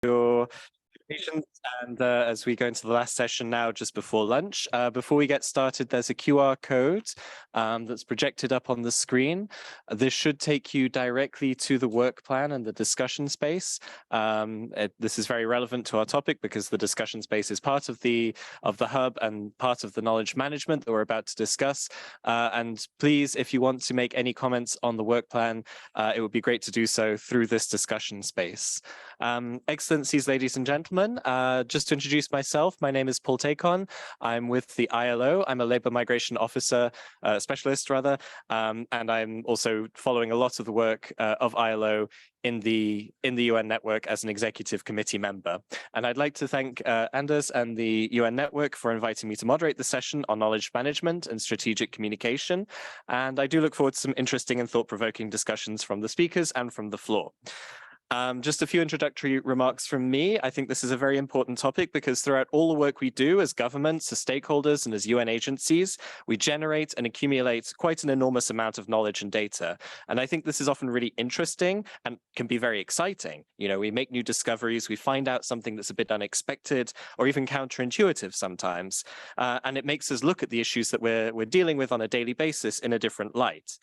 your patience and as we go into the last session now, just before lunch. Before we get started, there's a QR code that's projected up on the screen. This should take you directly to the work plan and the discussion space. This is very relevant to our topic because the discussion space is part of the hub and part of the knowledge management that we're about to discuss. And please, if you want to make any comments on the work plan, it would be great to do so through this discussion space. Excellencies, ladies and gentlemen, just to introduce myself, my name is Paul Tacon. I'm with the ILO. I'm a labor migration officer, specialist rather, and I'm also following a lot of the work of ILO in the UN network as an executive committee member. And I'd like to thank Anders and the UN network for inviting me to moderate the session on knowledge management and strategic communication. And I do look forward to some interesting and thought-provoking discussions from the speakers and from the floor. Just a few introductory remarks from me. I think this is a very important topic because throughout all the work we do as governments, as stakeholders, and as UN agencies, we generate and accumulate quite an enormous amount of knowledge and data. And I think this is often really interesting and can be very exciting. You know, we make new discoveries, we find out something that's a bit unexpected or even counterintuitive sometimes. And it makes us look at the issues that we're dealing with on a daily basis in a different light.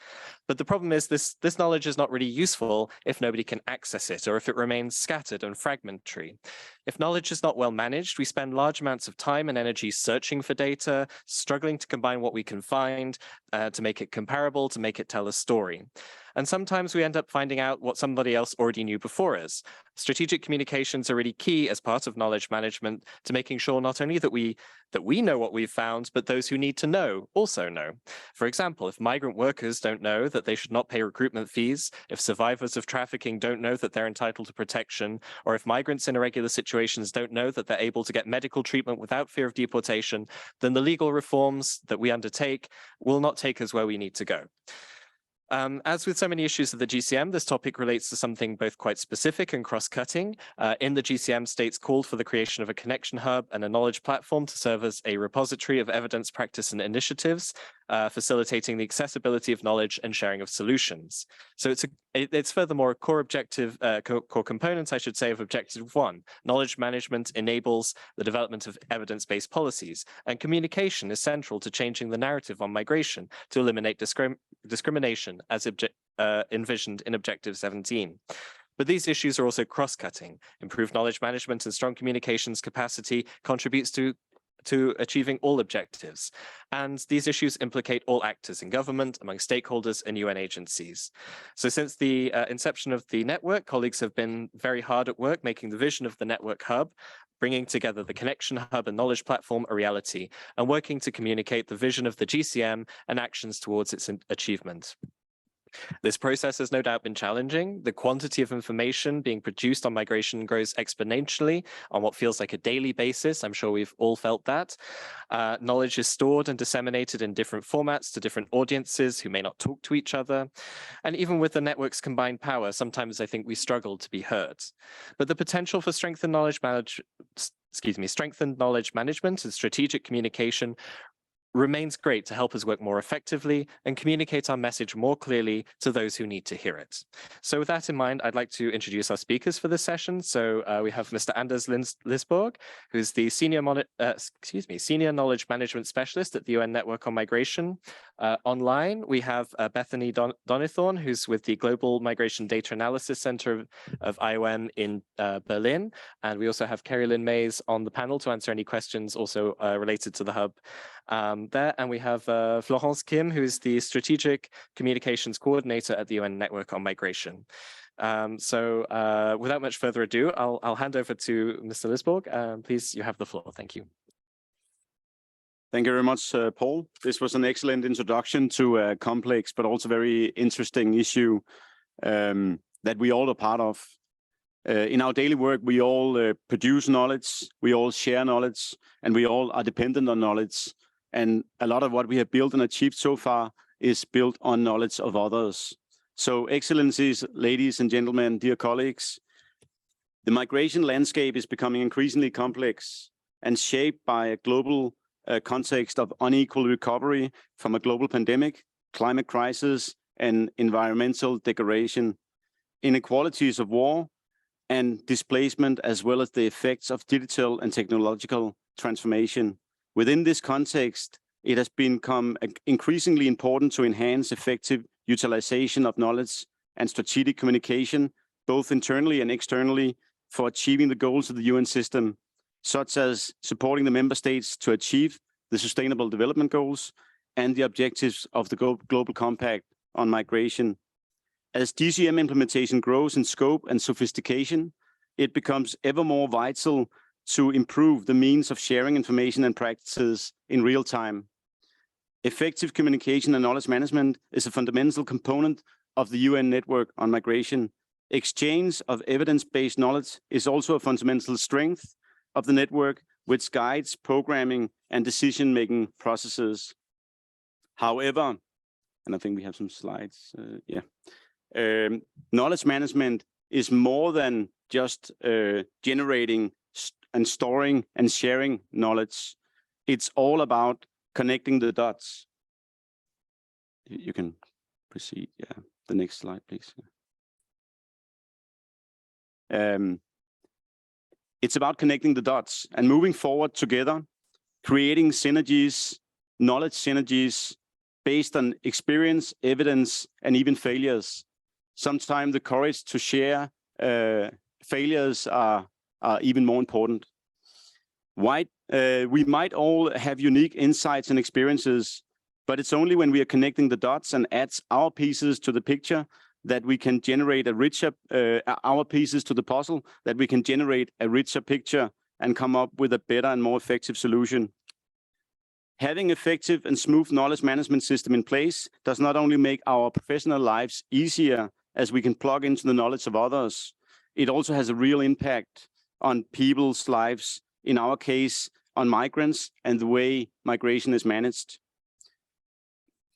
But the problem is this knowledge is not really useful if nobody can access it, or if it remains scattered and fragmentary. If knowledge is not well managed, we spend large amounts of time and energy searching for data, struggling to combine what we can find, to make it comparable, to make it tell a story. And sometimes we end up finding out what somebody else already knew before us. Strategic communications are really key as part of knowledge management to making sure not only that we know what we've found, but those who need to know also know. For example, if migrant workers don't know that they should not pay recruitment fees, if survivors of trafficking don't know that they're entitled to protection, or if migrants in irregular situations don't know that they're able to get medical treatment without fear of deportation, then the legal reforms that we undertake will not take us where we need to go. As with so many issues of the GCM, this topic relates to something both quite specific and cross-cutting. In the GCM, states called for the creation of a connection hub and a knowledge platform to serve as a repository of evidence, practice, and initiatives, facilitating the accessibility of knowledge and sharing of solutions. So it's furthermore a core objective, core component, I should say, of Objective 1. Knowledge management enables the development of evidence-based policies, and communication is central to changing the narrative on migration to eliminate discrimination as envisioned in Objective 17. But these issues are also cross-cutting. Improved knowledge management and strong communications capacity contributes to achieving all objectives. And these issues implicate all actors in government, among stakeholders and UN agencies. So since the inception of the network, colleagues have been very hard at work making the vision of the network hub, bringing together the connection hub and knowledge platform a reality, and working to communicate the vision of the GCM and actions towards its achievement. This process has no doubt been challenging. The quantity of information being produced on migration grows exponentially on what feels like a daily basis. I'm sure we've all felt that. Knowledge is stored and disseminated in different formats to different audiences who may not talk to each other. And even with the network's combined power, sometimes I think we struggle to be heard. But the potential for strengthened knowledge management and strategic communication remains great to help us work more effectively and communicate our message more clearly to those who need to hear it. So with that in mind, I'd like to introduce our speakers for this session. So we have Mr. Anders Lisborg, who's the Senior Knowledge Management Specialist at the UN Network on Migration. Online, we have Bethany Donithorn, who's with the Global Migration Data Analysis Center of IOM in Berlin. And we also have Kerry Lynn Mays on the panel to answer any questions also related to the hub. There, and we have Florence Kim, who is the Strategic Communications Coordinator at the UN Network on Migration. So without much further ado, I'll hand over to Mr. Lisborg. Please, you have the floor. Thank you. Thank you very much, Paul. This was an excellent introduction to a complex but also very interesting issue that we all are part of. In our daily work, we all produce knowledge, we all share knowledge, and we all are dependent on knowledge. And a lot of what we have built and achieved so far is built on knowledge of others. So, excellencies, ladies and gentlemen, dear colleagues, the migration landscape is becoming increasingly complex and shaped by a global context of unequal recovery from a global pandemic, climate crisis, and environmental degradation. Inequalities of war, and displacement, as well as the effects of digital and technological transformation. Within this context, it has become increasingly important to enhance effective utilization of knowledge and strategic communication, both internally and externally, for achieving the goals of the UN system, such as supporting the member states to achieve the Sustainable Development Goals and the objectives of the Global Compact on migration. As GCM implementation grows in scope and sophistication, it becomes ever more vital to improve the means of sharing information and practices in real time. Effective communication and knowledge management is a fundamental component of the UN Network on Migration. Exchange of evidence-based knowledge is also a fundamental strength of the network, which guides programming and decision-making processes. However, and I think we have some slides, knowledge management is more than just generating and storing and sharing knowledge. It's all about connecting the dots. You can proceed, yeah. The next slide, please. It's about connecting the dots and moving forward together, creating synergies, knowledge synergies based on experience, evidence, and even failures. Sometimes the courage to share failures are even more important. We might all have unique insights and experiences, but it's only when we are connecting the dots and adds our pieces to the picture that we can generate a richer, our pieces to the puzzle, that we can generate a richer picture and come up with a better and more effective solution. Having effective and smooth knowledge management system in place does not only make our professional lives easier as we can plug into the knowledge of others, it also has a real impact on people's lives, in our case, on migrants and the way migration is managed.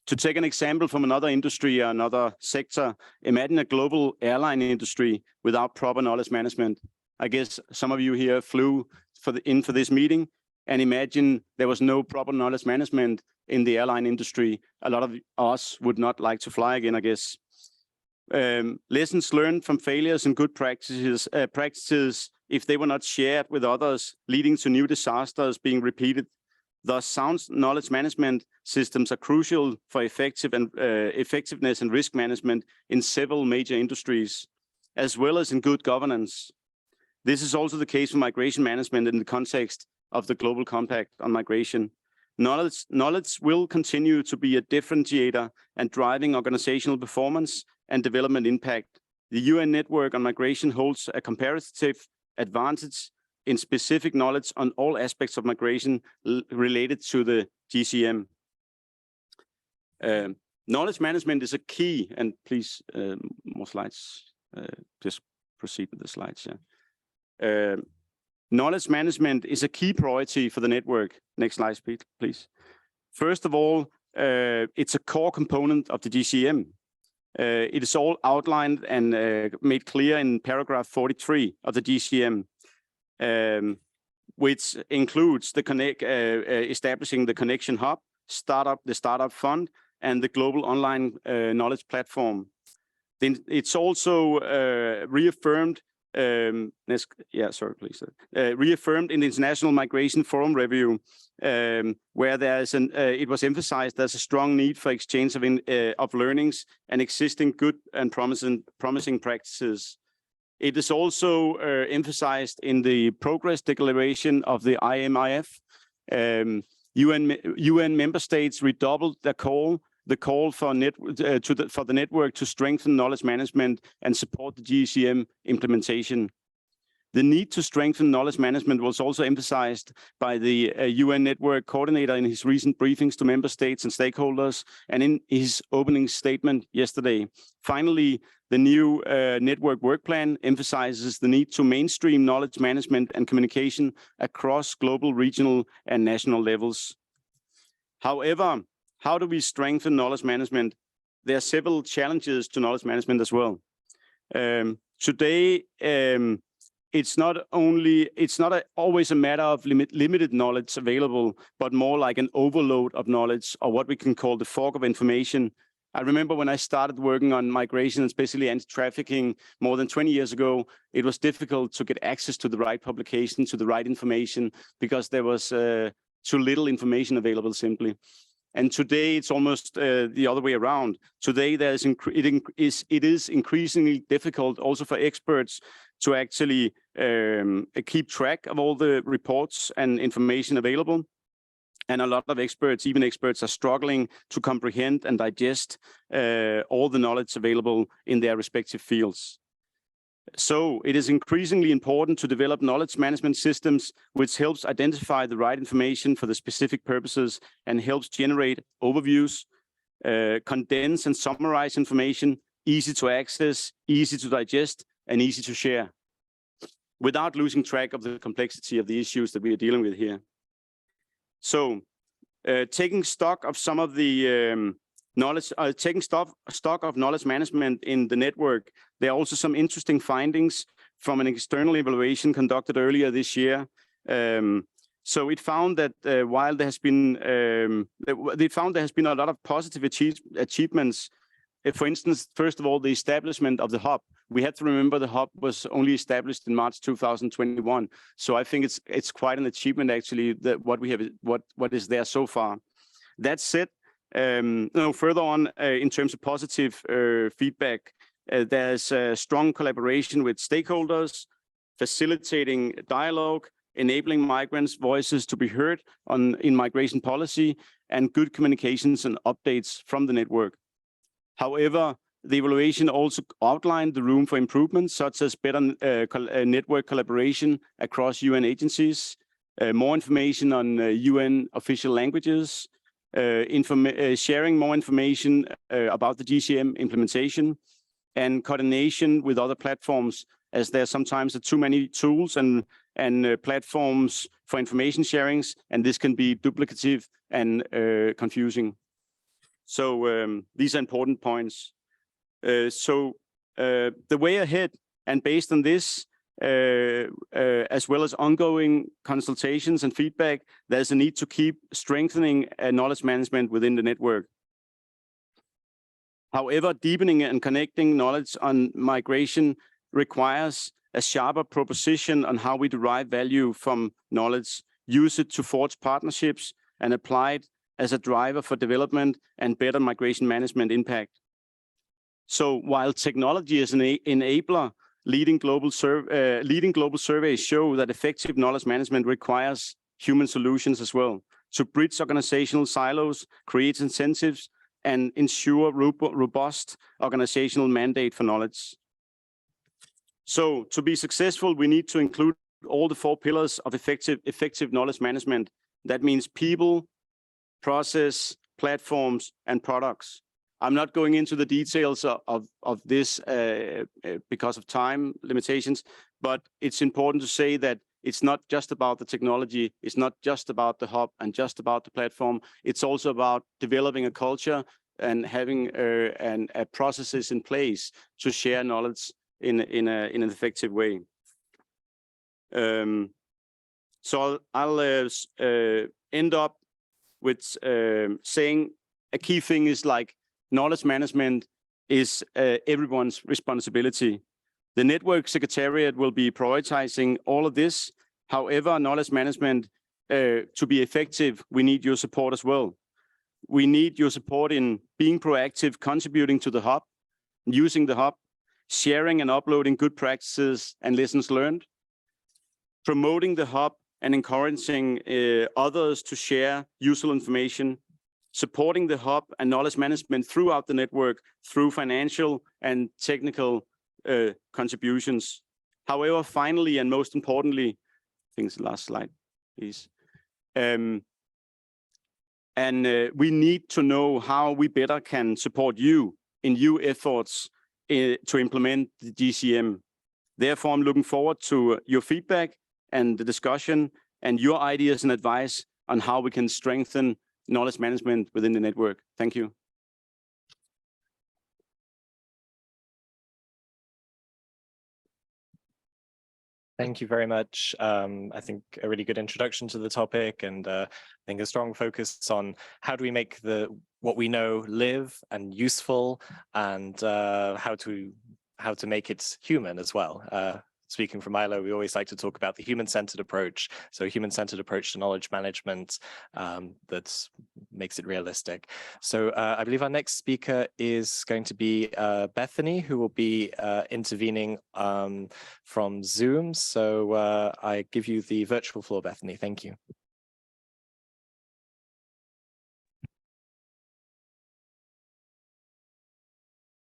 To take an example from another industry or another sector, imagine a global airline industry without proper knowledge management. I guess some of you here flew for this meeting, and imagine there was no proper knowledge management in the airline industry. A lot of us would not like to fly again, I guess. Lessons learned from failures and good practices, if they were not shared with others, leading to new disasters being repeated. Thus, sound knowledge management systems are crucial for effectiveness and risk management in several major industries, as well as in good governance. This is also the case for migration management in the context of the Global Compact on migration. Knowledge will continue to be a differentiator and driving organizational performance and development impact. The UN Network on Migration holds a comparative advantage in specific knowledge on all aspects of migration related to the GCM. Knowledge management is a key, and please, more slides, just proceed with the slides. Yeah. Knowledge management is a key priority for the network. Next slide, please. First of all, it's a core component of the GCM. It is all outlined and made clear in paragraph 43 of the GCM. Which includes the establishing the Connection Hub, the Startup Fund, and the Global Online Knowledge Platform. Then it's also reaffirmed. Reaffirmed in the International Migration Forum Review, where it was emphasized there's a strong need for exchange of learnings and existing good and promising practices. It is also emphasized in the Progress Declaration of the IMIF. UN member states redoubled the call for the network to strengthen knowledge management and support the GCM implementation. The need to strengthen knowledge management was also emphasized by the UN Network coordinator in his recent briefings to member states and stakeholders, and in his opening statement yesterday. Finally, the new network work plan emphasizes the need to mainstream knowledge management and communication across global, regional, and national levels. However, how do we strengthen knowledge management? There are several challenges to knowledge management as well. Today, it's not always a matter of limited knowledge available, but more like an overload of knowledge, or what we can call the fog of information. I remember when I started working on migration, especially anti-trafficking, more than 20 years ago, it was difficult to get access to the right publication, to the right information, because there was too little information available simply. And today it's almost the other way around. Today it is increasingly difficult also for experts to actually keep track of all the reports and information available. And a lot of experts, even experts, are struggling to comprehend and digest all the knowledge available in their respective fields. So it is increasingly important to develop knowledge management systems, which helps identify the right information for the specific purposes and helps generate overviews, condense and summarize information, easy to access, easy to digest, and easy to share, without losing track of the complexity of the issues that we are dealing with here. So taking stock of some of the knowledge, taking stock of knowledge management in the network, there are also some interesting findings from an external evaluation conducted earlier this year. So it found that while there has been, a lot of positive achievements. For instance, first of all, the establishment of the hub. We have to remember the hub was only established in March 2021. So I think it's quite an achievement actually that what is there so far. That said, further on in terms of positive feedback, there's a strong collaboration with stakeholders, facilitating dialogue, enabling migrants' voices to be heard in migration policy, and good communications and updates from the network. However, the evaluation also outlined the room for improvement, such as better network collaboration across UN agencies, more information on UN official languages, sharing more information about the GCM implementation, and coordination with other platforms, as there sometimes are too many tools and platforms for information sharings, and this can be duplicative and confusing. So these are important points. So the way ahead, and based on this, as well as ongoing consultations and feedback, there's a need to keep strengthening knowledge management within the network. However, deepening and connecting knowledge on migration requires a sharper proposition on how we derive value from knowledge, use it to forge partnerships, and apply it as a driver for development and better migration management impact. So while technology is an enabler, leading global surveys show that effective knowledge management requires human solutions as well to bridge organizational silos, create incentives, and ensure robust organizational mandate for knowledge. So to be successful, we need to include all the 4 pillars of effective knowledge management. That means people, process, platforms, and products. I'm not going into the details of this because of time limitations, but it's important to say that it's not just about the technology, it's not just about the hub and just about the platform. It's also about developing a culture and having processes in place to share knowledge in an effective way. So I'll end up with saying a key thing is like knowledge management is everyone's responsibility. The network secretariat will be prioritizing all of this. However, knowledge management to be effective, we need your support as well. We need your support in being proactive, contributing to the hub, using the hub, sharing and uploading good practices and lessons learned, promoting the hub and encouraging others to share useful information, supporting the hub and knowledge management throughout the network through financial and technical contributions. However, finally, and most importantly, I think it's the last slide, please. We need to know how we better can support you in your efforts to implement the GCM. Therefore, I'm looking forward to your feedback and the discussion and your ideas and advice on how we can strengthen knowledge management within the network. Thank you. Thank you very much. I think a really good introduction to the topic, and I think a strong focus on how do we make what we know live and useful, and how to make it human as well. Speaking from ILO, we always like to talk about the human-centered approach. So a human-centered approach to knowledge management that makes it realistic. So I believe our next speaker is going to be Bethany, who will be intervening from Zoom. So I give you the virtual floor, Bethany. Thank you.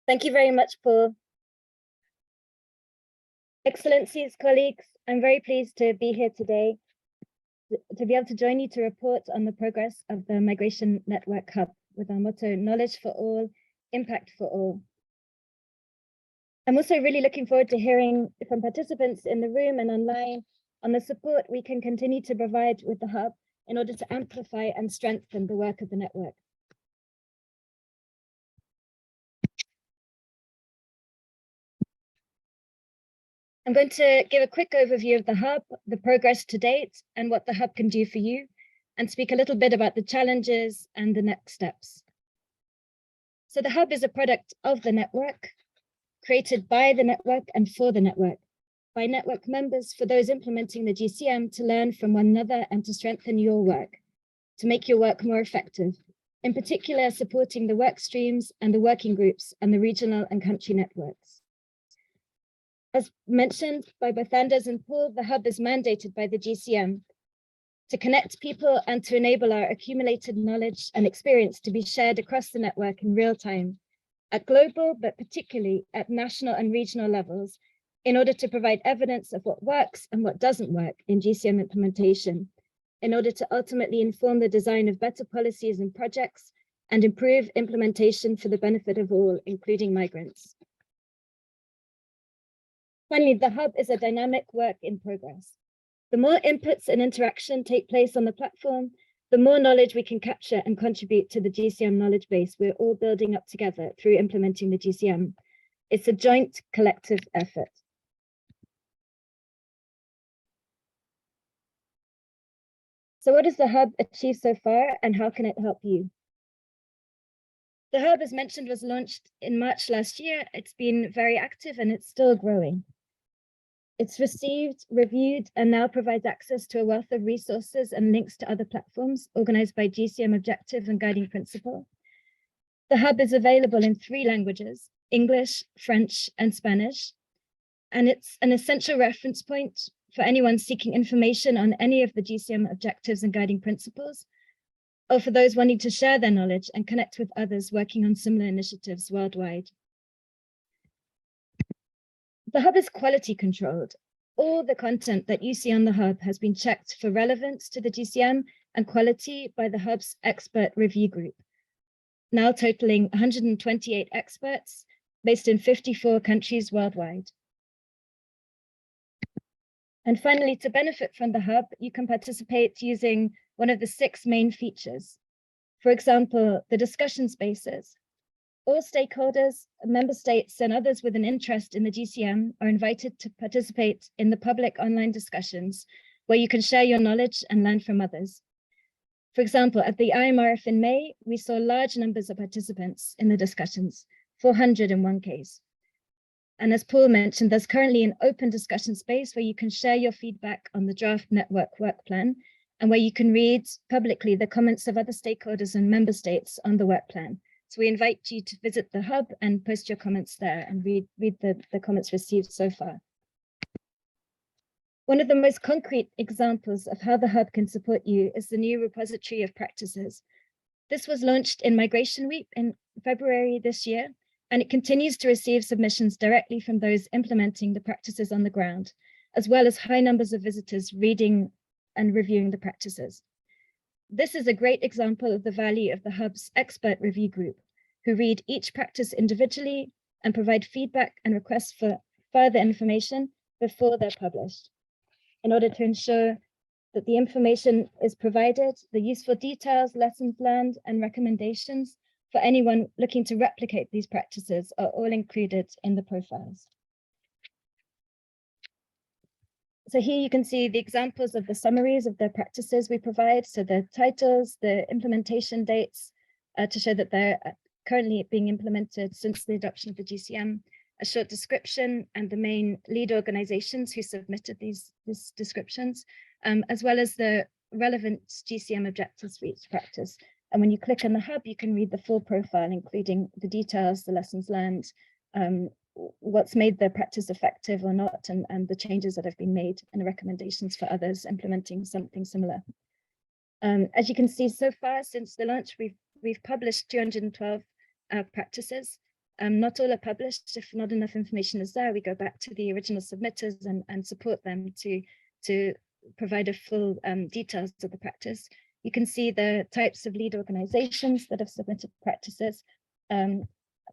Thank you very much, Paul. Excellencies, colleagues, I'm very pleased to be here today to be able to join you to report on the progress of the Migration Network Hub with our motto, knowledge for all, impact for all. I'm also really looking forward to hearing from participants in the room and online on the support we can continue to provide with the Hub in order to amplify and strengthen the work of the network. I'm going to give a quick overview of the Hub, the progress to date, and what the Hub can do for you, and speak a little bit about the challenges and the next steps. So the Hub is a product of the network, created by the network and for the network, by network members for those implementing the GCM to learn from one another and to strengthen your work, to make your work more effective, in particular supporting the work streams and the working groups and the regional and country networks. As mentioned by both Anders and Paul, the Hub is mandated by the GCM to connect people and to enable our accumulated knowledge and experience to be shared across the network in real time, at global, but particularly at national and regional levels, in order to provide evidence of what works and what doesn't work in GCM implementation, in order to ultimately inform the design of better policies and projects and improve implementation for the benefit of all, including migrants. Finally, the Hub is a dynamic work in progress. The more inputs and interaction take place on the platform, the more knowledge we can capture and contribute to the GCM knowledge base we're all building up together through implementing the GCM. It's a joint collective effort. So what has the Hub achieved so far, and how can it help you? The Hub, as mentioned, was launched in March last year. It's been very active and it's still growing. It's received, reviewed, and now provides access to a wealth of resources and links to other platforms organized by GCM objective and guiding principle. The Hub is available in 3 languages, English, French, and Spanish, and it's an essential reference point for anyone seeking information on any of the GCM objectives and guiding principles, or for those wanting to share their knowledge and connect with others working on similar initiatives worldwide. The Hub is quality controlled. All the content that you see on the Hub has been checked for relevance to the GCM and quality by the Hub's expert review group, now totaling 128 experts based in 54 countries worldwide. And finally, to benefit from the Hub, you can participate using one of the 6 main features. For example, the discussion spaces. All stakeholders, member states, and others with an interest in the GCM are invited to participate in the public online discussions where you can share your knowledge and learn from others. For example, at the IMRF in May, we saw large numbers of participants in the discussions, 400 in one case. And as Paul mentioned, there's currently an open discussion space where you can share your feedback on the draft network work plan and where you can read publicly the comments of other stakeholders and member states on the work plan. So we invite you to visit the Hub and post your comments there and read the comments received so far. One of the most concrete examples of how the Hub can support you is the new repository of practices. This was launched in Migration Week in February this year, and it continues to receive submissions directly from those implementing the practices on the ground, as well as high numbers of visitors reading and reviewing the practices. This is a great example of the value of the Hub's expert review group, who read each practice individually and provide feedback and requests for further information before they're published, in order to ensure that the information is provided, the useful details, lessons learned, and recommendations for anyone looking to replicate these practices are all included in the profiles. So here you can see the examples of the summaries of the practices we provide. So the titles, the implementation dates to show that they're currently being implemented since the adoption of the GCM, a short description and the main lead organizations who submitted these descriptions, as well as the relevant GCM objectives for each practice. And when you click on the hub, you can read the full profile, including the details, the lessons learned, what's made the practice effective or not, and the changes that have been made and the recommendations for others implementing something similar. As you can see, so far since the launch, we've published 212 practices. Not all are published. If not enough information is there, we go back to the original submitters and support them to provide a full details of the practice. You can see the types of lead organizations that have submitted practices.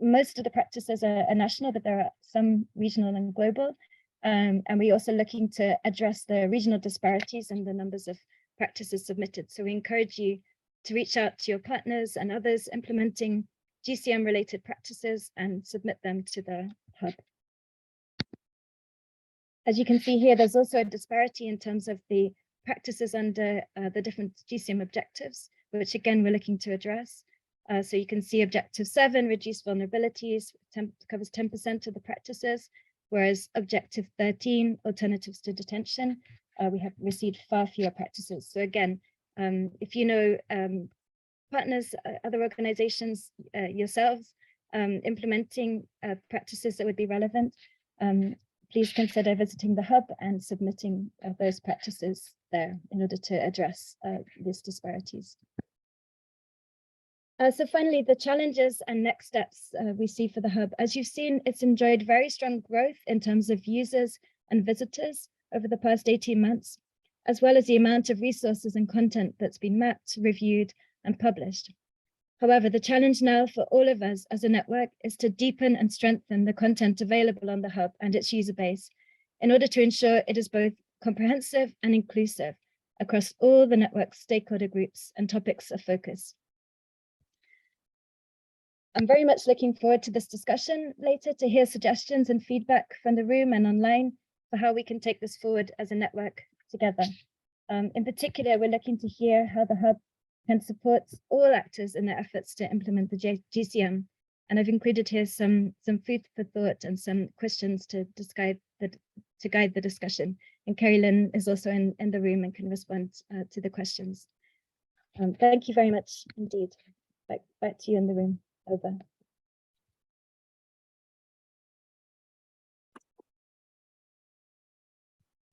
Most of the practices are national, but there are some regional and global. And we're also looking to address the regional disparities in the numbers of practices submitted. So we encourage you to reach out to your partners and others implementing GCM related practices and submit them to the hub. As you can see here, there's also a disparity in terms of the practices under the different GCM objectives, which again, we're looking to address. So you can see objective 7, reduce vulnerabilities, covers 10% of the practices, whereas objective 13, alternatives to detention, we have received far fewer practices. So again, if you know partners, other organizations, yourselves, implementing practices that would be relevant, please consider visiting the hub and submitting those practices there in order to address these disparities. So finally, the challenges and next steps we see for the hub. As you've seen, it's enjoyed very strong growth in terms of users and visitors over the past 18 months, as well as the amount of resources and content that's been mapped, reviewed, and published. However, the challenge now for all of us as a network is to deepen and strengthen the content available on the hub and its user base in order to ensure it is both comprehensive and inclusive across all the network's stakeholder groups and topics of focus. I'm very much looking forward to this discussion later to hear suggestions and feedback from the room and online for how we can take this forward as a network together. In particular, we're looking to hear how the hub can support all actors in their efforts to implement the GCM. And I've included here some food for thought and some questions to guide the discussion. And Carrie Lynn is also in the room and can respond to the questions. Thank you very much indeed. Back to you in the room. Over.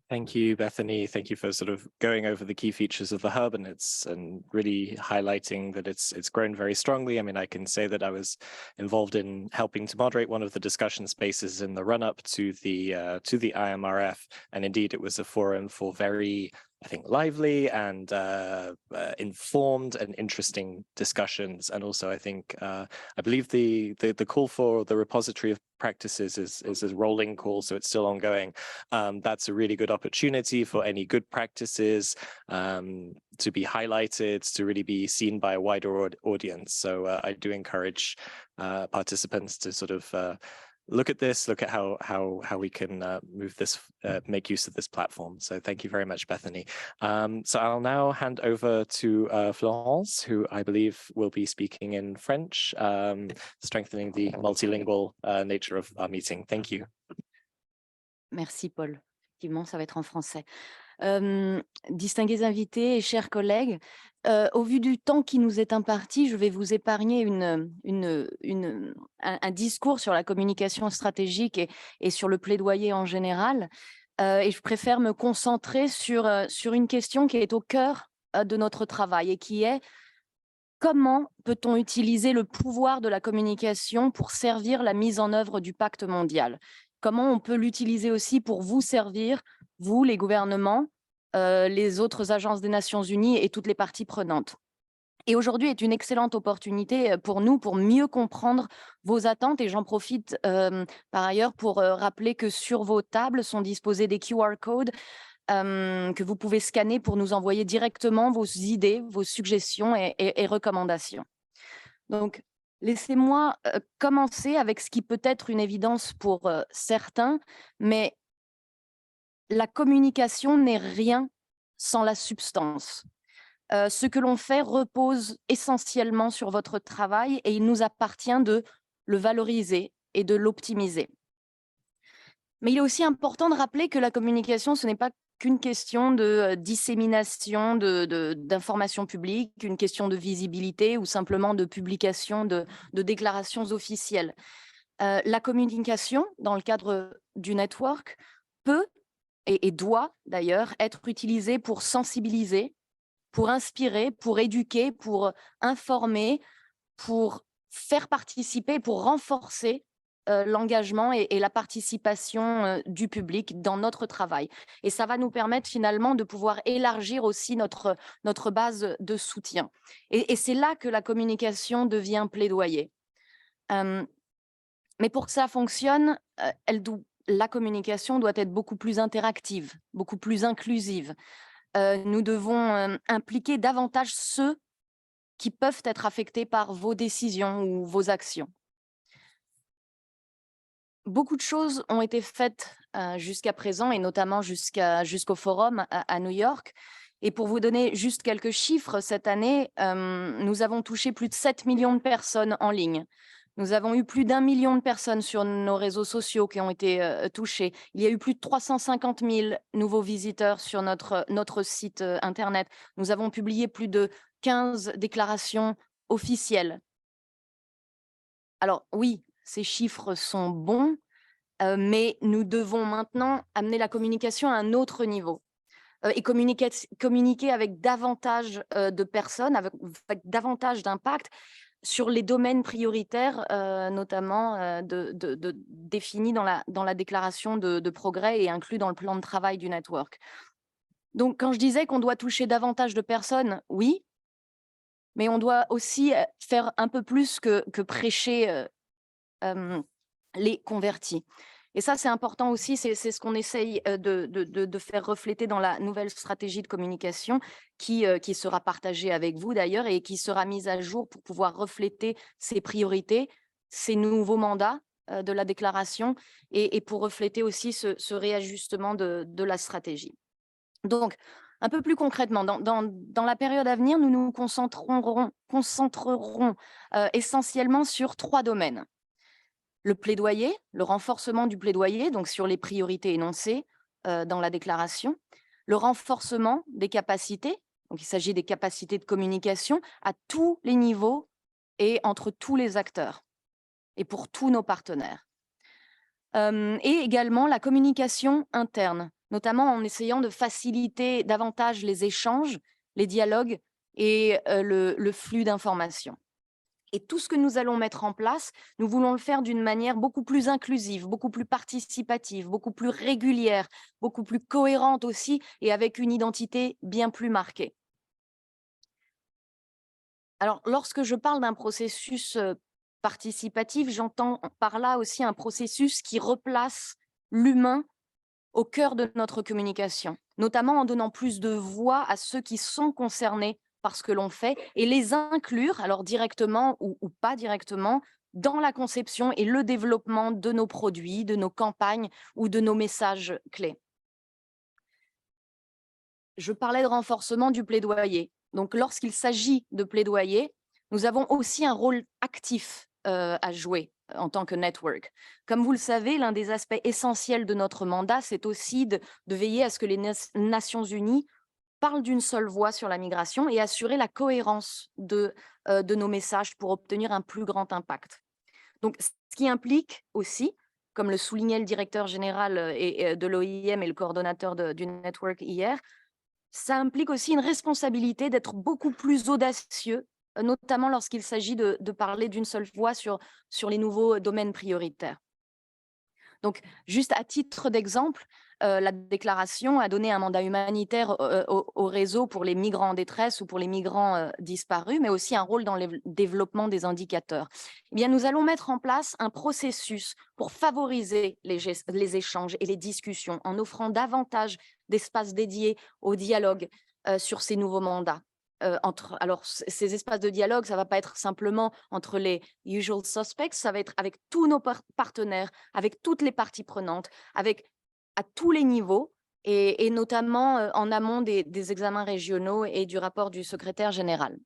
Thank you, Bethany. Thank you for sort of going over the key features of the hub and really highlighting that it's grown very strongly. I mean, I can say that I was involved in helping to moderate one of the discussion spaces in the run-up to the IMRF, and indeed it was a forum for very, I think, lively and informed and interesting discussions. And also, I think I believe the call for the repository of practices is a rolling call, so it's still ongoing. That's a really good opportunity for any good practices to be highlighted, to really be seen by a wider audience. So I do encourage participants to sort of look at this, look at how we can move this, make use of this platform. So thank you very much, Bethany. So I'll now hand over to Florence, who I believe will be speaking in French, strengthening the multilingual nature of our meeting. Thank you. Merci, Paul. Effectivement, ça va être en français. Distingués invités et chers collègues, au vu du temps qui nous est imparti, je vais vous épargner un discours sur la communication stratégique et sur le plaidoyer en général. Et je préfère me concentrer sur une question qui est au cœur de notre travail et qui est: comment peut-on utiliser le pouvoir de la communication pour servir la mise en œuvre du pacte mondial? Comment on peut l'utiliser aussi pour vous servir, vous, les gouvernements, les autres agences des Nations Unies et toutes les parties prenantes. Et aujourd'hui est une excellente opportunité pour nous pour mieux comprendre vos attentes. Et j'en profite par ailleurs pour rappeler que sur vos tables sont disposés des QR codes que vous pouvez scanner pour nous envoyer directement vos idées, vos suggestions et recommandations. Donc, laissez-moi commencer avec ce qui peut être une évidence pour certains, mais la communication n'est rien sans la substance. Ce que l'on fait repose essentiellement sur votre travail et il nous appartient de le valoriser et de l'optimiser. Mais il est aussi important de rappeler que la communication, ce n'est pas qu'une question de dissémination d'informations publiques, une question de visibilité ou simplement de publication de déclarations officielles. La communication, dans le cadre du network, peut et doit d'ailleurs être utilisée pour sensibiliser, pour inspirer, pour éduquer, pour informer, pour faire participer, pour renforcer l'engagement et la participation du public dans notre travail. Et ça va nous permettre finalement de pouvoir élargir aussi notre base de soutien. Et c'est là que la communication devient plaidoyer. Mais pour que ça fonctionne, la communication doit être beaucoup plus interactive, beaucoup plus inclusive. Nous devons impliquer davantage ceux qui peuvent être affectés par vos décisions ou vos actions. Beaucoup de choses ont été faites jusqu'à présent, et notamment jusqu'au forum à New York. Et pour vous donner juste quelques chiffres, cette année, nous avons touché plus de 7 millions de personnes en ligne. Nous avons eu plus d'1 million de personnes sur nos réseaux sociaux qui ont été touchées. Il y a eu plus de 350 000 nouveaux visiteurs sur notre site Internet. Nous avons publié plus de 15 déclarations officielles. Alors oui, ces chiffres sont bons, mais nous devons maintenant amener la communication à un autre niveau et communiquer avec davantage de personnes, avec davantage d'impact sur les domaines prioritaires, notamment définis dans la déclaration de progrès et inclus dans le plan de travail du network. Donc, quand je disais qu'on doit toucher davantage de personnes, oui, mais on doit aussi faire un peu plus que prêcher les convertis. Et ça, c'est important aussi, c'est ce qu'on essaye de faire refléter dans la nouvelle stratégie de communication qui sera partagée avec vous d'ailleurs et qui sera mise à jour pour pouvoir refléter ces priorités, ces nouveaux mandats de la déclaration et pour refléter aussi ce réajustement de la stratégie. Donc, un peu plus concrètement, dans la période à venir, nous nous concentrerons essentiellement sur 3 domaines. Le plaidoyer, le renforcement du plaidoyer, donc sur les priorités énoncées dans la déclaration. Le renforcement des capacités, donc il s'agit des capacités de communication à tous les niveaux et entre tous les acteurs et pour tous nos partenaires. Et également la communication interne, notamment en essayant de faciliter davantage les échanges, les dialogues et le flux d'informations. Et tout ce que nous allons mettre en place, nous voulons le faire d'une manière beaucoup plus inclusive, beaucoup plus participative, beaucoup plus régulière, beaucoup plus cohérente aussi et avec une identité bien plus marquée. Alors, lorsque je parle d'un processus participatif, j'entends par là aussi un processus qui replace l'humain au cœur de notre communication, notamment en donnant plus de voix à ceux qui sont concernés par ce que l'on fait et les inclure, alors directement ou pas directement, dans la conception et le développement de nos produits, de nos campagnes ou de nos messages clés. Je parlais de renforcement du plaidoyer. Donc, lorsqu'il s'agit de plaidoyer, nous avons aussi un rôle actif à jouer en tant que network. Comme vous le savez, l'un des aspects essentiels de notre mandat, c'est aussi de veiller à ce que les Nations Unies parlent d'une seule voix sur la migration et assurer la cohérence de nos messages pour obtenir un plus grand impact. Donc, ce qui implique aussi, comme le soulignait le directeur général de l'OIM et le coordonnateur du network hier, ça implique aussi une responsabilité d'être beaucoup plus audacieux, notamment lorsqu'il s'agit de parler d'une seule voix sur les nouveaux domaines prioritaires. Donc, juste à titre d'exemple, la déclaration a donné un mandat humanitaire au réseau pour les migrants en détresse ou pour les migrants disparus, mais aussi un rôle dans le développement des indicateurs. Eh bien, nous allons mettre en place un processus pour favoriser les échanges et les discussions en offrant davantage d'espaces dédiés au dialogue sur ces nouveaux mandats. Alors, ces espaces de dialogue, ça ne va pas être simplement entre les usual suspects, ça va être avec tous nos partenaires, avec toutes les parties prenantes, à tous les niveaux et notamment en amont des examens régionaux et du rapport du secrétaire général.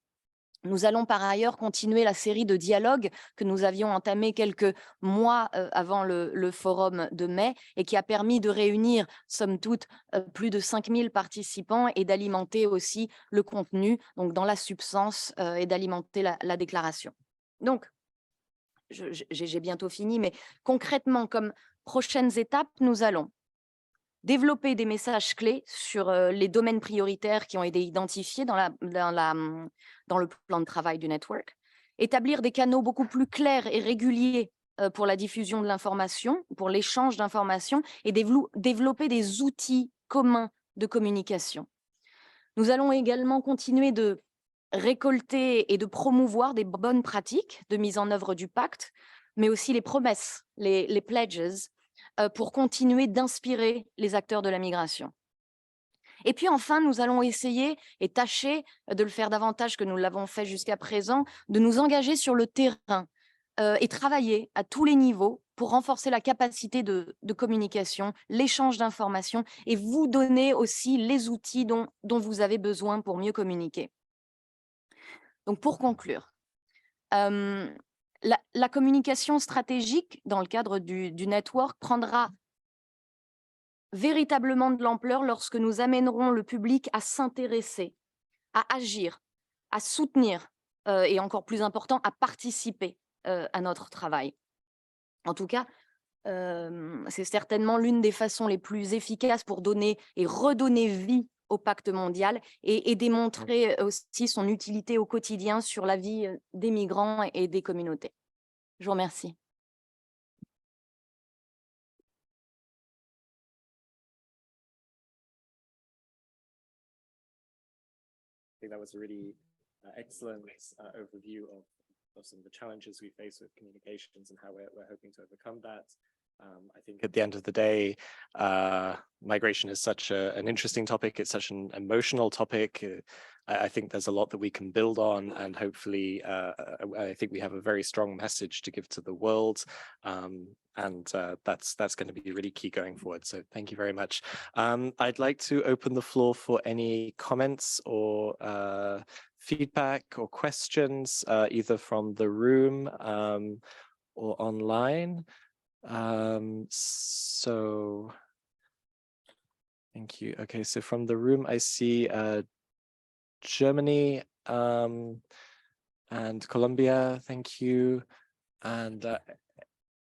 Nous allons par ailleurs continuer la série de dialogues que nous avions entamé quelques mois avant le forum de mai et qui a permis de réunir, somme toute, plus de 5000 participants et d'alimenter aussi le contenu, donc dans la substance et d'alimenter la déclaration. Donc, j'ai bientôt fini, mais concrètement, comme prochaines étapes, nous allons développer des messages clés sur les domaines prioritaires qui ont été identifiés dans le plan de travail du network, établir des canaux beaucoup plus clairs et réguliers pour la diffusion de l'information, pour l'échange d'informations et développer des outils communs de communication. Nous allons également continuer de récolter et de promouvoir des bonnes pratiques de mise en œuvre du pacte, mais aussi les promesses, les pledges, pour continuer d'inspirer les acteurs de la migration. Et puis enfin, nous allons essayer et tâcher de le faire davantage que nous l'avons fait jusqu'à présent, de nous engager sur le terrain et travailler à tous les niveaux pour renforcer la capacité de communication, l'échange d'informations et vous donner aussi les outils dont vous avez besoin pour mieux communiquer. Donc pour conclure, la communication stratégique dans le cadre du network prendra véritablement de l'ampleur lorsque nous amènerons le public à s'intéresser, à agir, à soutenir et encore plus important, à participer à notre travail. En tout cas, c'est certainement l'une des façons les plus efficaces pour donner et redonner vie au pacte mondial et démontrer aussi son utilité au quotidien sur la vie des migrants et des communautés. Je vous remercie. I think that was a really excellent overview of some of the challenges we face with communications and how we're hoping to overcome that. I think at the end of the day, migration is such an interesting topic. It's such an emotional topic. I think there's a lot that we can build on, and hopefully, I think we have a very strong message to give to the world, and that's going to be really key going forward. So thank you very much. I'd like to open the floor for any comments or feedback or questions, either from the room or online. So thank you. Okay, so from the room, I see Germany and Colombia, thank you, and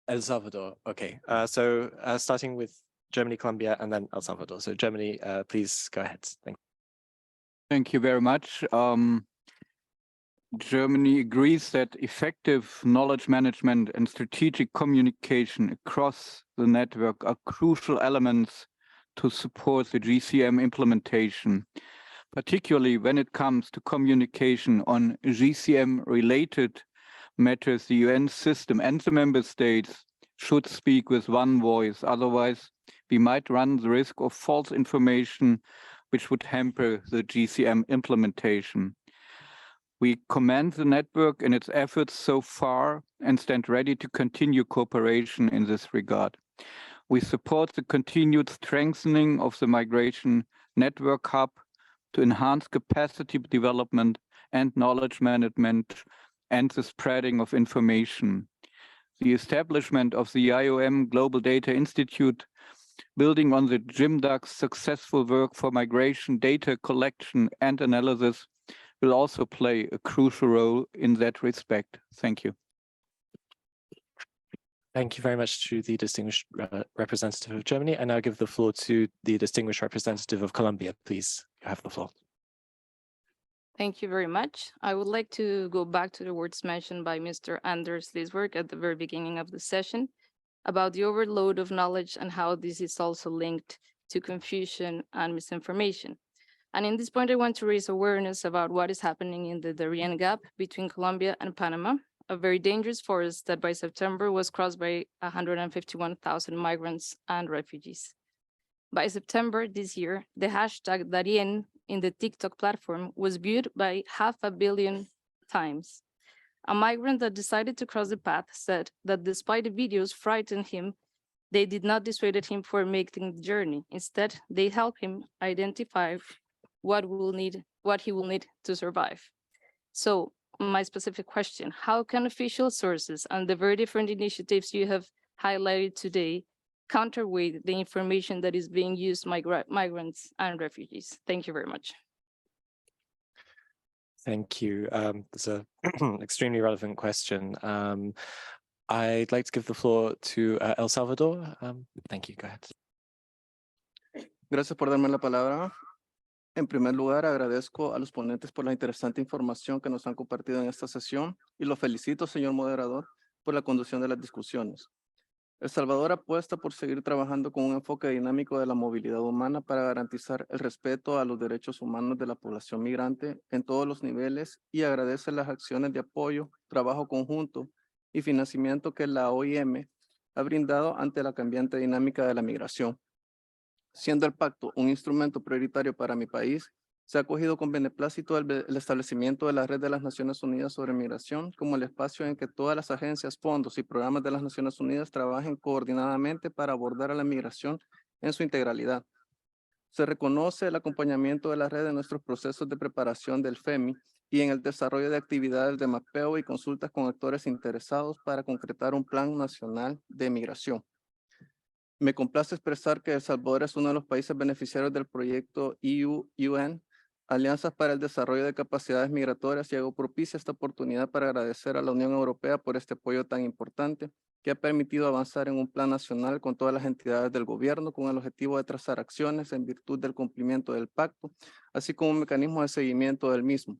El Salvador. Okay, so starting with Germany, Colombia, and then El Salvador. So Germany, please go ahead. Thank you very much. Germany agrees that effective knowledge management and strategic communication across the network are crucial elements to support the GCM implementation, particularly when it comes to communication on GCM-related matters. The UN system and the member states should speak with one voice, otherwise we might run the risk of false information which would hamper the GCM implementation. We commend the network in its efforts so far and stand ready to continue cooperation in this regard. We support the continued strengthening of the Migration Network Hub to enhance capacity development and knowledge management and the spreading of information. The establishment of the IOM Global Data Institute, building on the GIMDAC's successful work for migration data collection and analysis, will also play a crucial role in that respect. Thank you. Thank you very much to the distinguished representative of Germany. I now give the floor to the distinguished representative of Colombia. Please, you have the floor. Thank you very much. I would like to go back to the words mentioned by Mr. Anders Liswerk at the very beginning of the session about the overload of knowledge and how this is also linked to confusion and misinformation. And in this point, I want to raise awareness about what is happening in the Darien Gap between Colombia and Panama, a very dangerous forest that by September was crossed by 151,000 migrants and refugees. By September this year, the hashtag Darien in the TikTok platform was viewed by 500 million times. A migrant that decided to cross the path said that despite the videos frightened him, They did not dissuade him for making the journey. Instead, they helped him identify what he will need to survive. So my specific question, how can official sources and the very different initiatives you have highlighted today counterweight the information that is being used by migrants and refugees? Thank you very much. Thank you. It's an extremely relevant question. I'd like to give the floor to El Salvador. Thank you. Go ahead. Gracias por darme la palabra. En primer lugar, agradezco a los ponentes por la interesante información que nos han compartido en esta sesión y lo felicito, señor moderador, por la conducción de las discusiones. El Salvador apuesta por seguir trabajando con un enfoque dinámico de la movilidad humana para garantizar el respeto a los derechos humanos de la población migrante en todos los niveles y agradece las acciones de apoyo, trabajo conjunto y financiamiento que la OIM ha brindado ante la cambiante dinámica de la migración. Siendo el pacto un instrumento prioritario para mi país, se ha acogido con beneplácito el establecimiento de la Red de las Naciones Unidas sobre Migración como el espacio en que todas las agencias, fondos y programas de las Naciones Unidas trabajen coordinadamente para abordar a la migración en su integralidad. Se reconoce el acompañamiento de la red en nuestros procesos de preparación del FEMI y en el desarrollo de actividades de mapeo y consultas con actores interesados para concretar un plan nacional de migración. Me complace expresar que El Salvador es uno de los países beneficiarios del proyecto EU-UN, Alianzas para el Desarrollo de Capacidades Migratorias, y hago propicia esta oportunidad para agradecer a la Unión Europea por este apoyo tan importante que ha permitido avanzar en un plan nacional con todas las entidades del gobierno con el objetivo de trazar acciones en virtud del cumplimiento del pacto, así como un mecanismo de seguimiento del mismo.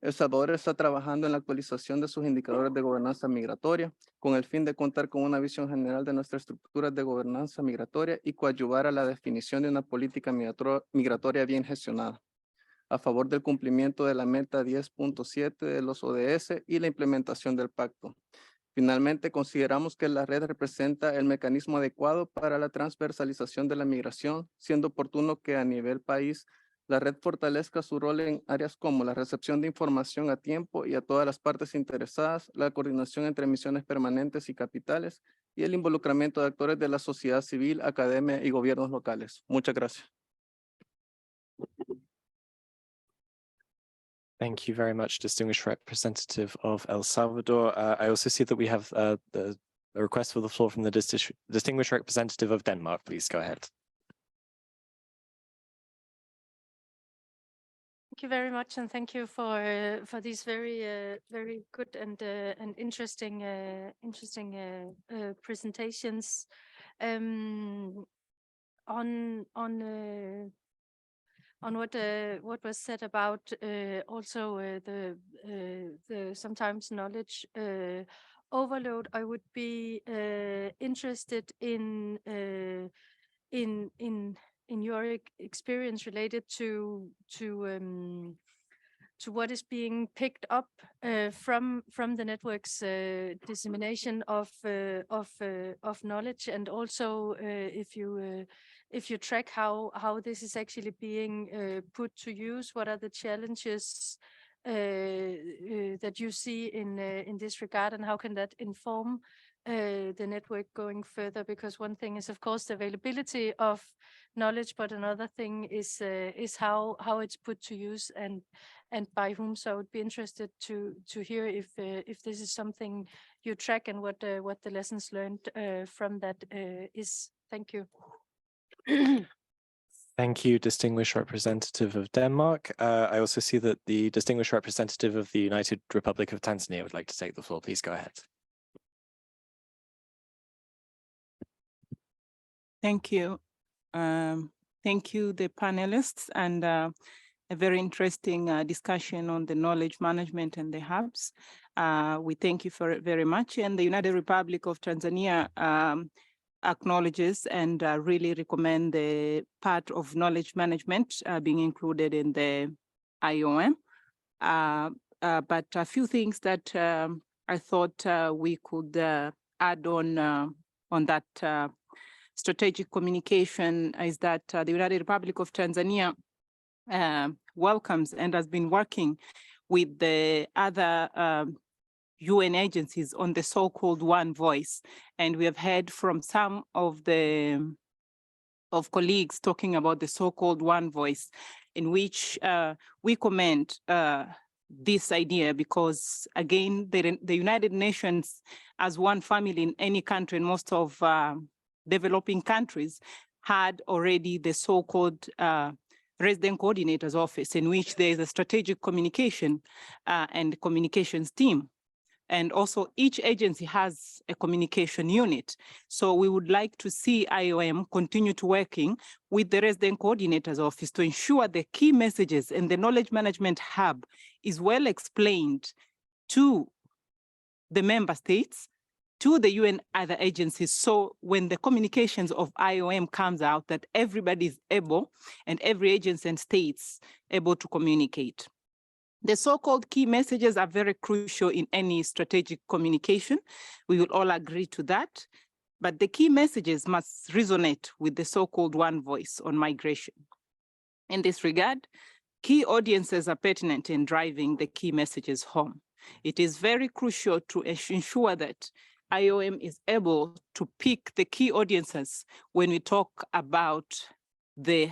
El Salvador está trabajando en la actualización de sus indicadores de gobernanza migratoria con el fin de contar con una visión general de nuestras estructuras de gobernanza migratoria y coadyuvar a la definición de una política migratoria bien gestionada, a favor del cumplimiento de la meta 10.7 de los ODS y la implementación del pacto. Finalmente, consideramos que la red representa el mecanismo adecuado para la transversalización de la migración, siendo oportuno que a nivel país la red fortalezca su rol en áreas como la recepción de información a tiempo y a todas las partes interesadas, la coordinación entre misiones permanentes y capitales y el involucramiento de actores de la sociedad civil, academia y gobiernos locales. Muchas gracias. Thank you very much, distinguished representative of El Salvador. I also see that we have a request for the floor from the distinguished representative of Denmark. Please go ahead. Thank you very much, and thank you for these very good and interesting presentations. On what was said about also the sometimes knowledge overload, I would be interested in your experience related to what is being picked up from the network's dissemination of knowledge, and also if you track how this is actually being put to use, what are the challenges that you see in this regard, and how can that inform the network going further? Because one thing is, of course, the availability of knowledge, but another thing is how it's put to use and by whom. So I would be interested to hear if this is something you track and what the lessons learned from that is. Thank you. Thank you, distinguished representative of Denmark. I also see that the distinguished representative of the United Republic of Tanzania would like to take the floor. Please go ahead. Thank you. Thank you, the panelists, and a very interesting discussion on the knowledge management and the hubs. We thank you for it very much. And the United Republic of Tanzania acknowledges and really recommend the part of knowledge management being included in the IOM. But a few things that I thought we could add on that strategic communication is that the United Republic of Tanzania welcomes and has been working with the other UN agencies on the so-called One Voice. And we have heard from some of colleagues talking about the so-called One Voice, in which we commend this idea because, again, the United Nations as one family in any country, and most of developing countries had already the so-called resident coordinator's office, in which there is a strategic communication and communications team. And also each agency has a communication unit. So we would like to see IOM continue to working with the resident coordinator's office to ensure the key messages and the knowledge management hub is well explained to the member states, to the UN other agencies. So when the communications of IOM comes out, that everybody is able, and every agency and states able to communicate. The so-called key messages are very crucial in any strategic communication. We will all agree to that. But the key messages must resonate with the so-called One Voice on migration. In this regard, key audiences are pertinent in driving the key messages home. It is very crucial to ensure that IOM is able to pick the key audiences when we talk about the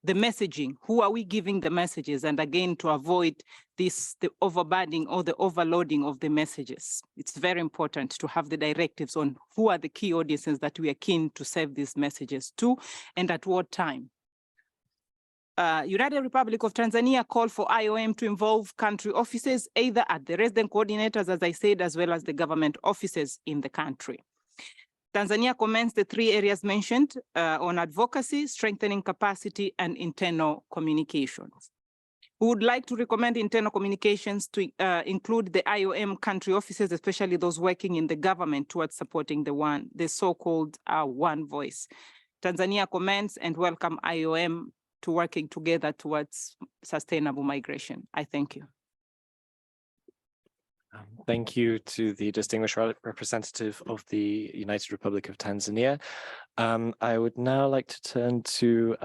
messaging. Who are we giving the messages? And again, to avoid the overburdening or the overloading of the messages. It's very important to have the directives on who are the key audiences that we are keen to serve these messages to, and at what time. United Republic of Tanzania called for IOM to involve country offices, either at the resident coordinators, as I said, as well as the government offices in the country. Tanzania commends the 3 areas mentioned on advocacy, strengthening capacity, and internal communications. We would like to recommend internal communications to include the IOM country offices, especially those working in the government, towards supporting the so-called One Voice. Tanzania commends and welcome IOM to working together towards sustainable migration. I thank you. Thank you to the distinguished representative of the United Republic of Tanzania. I would now like to turn to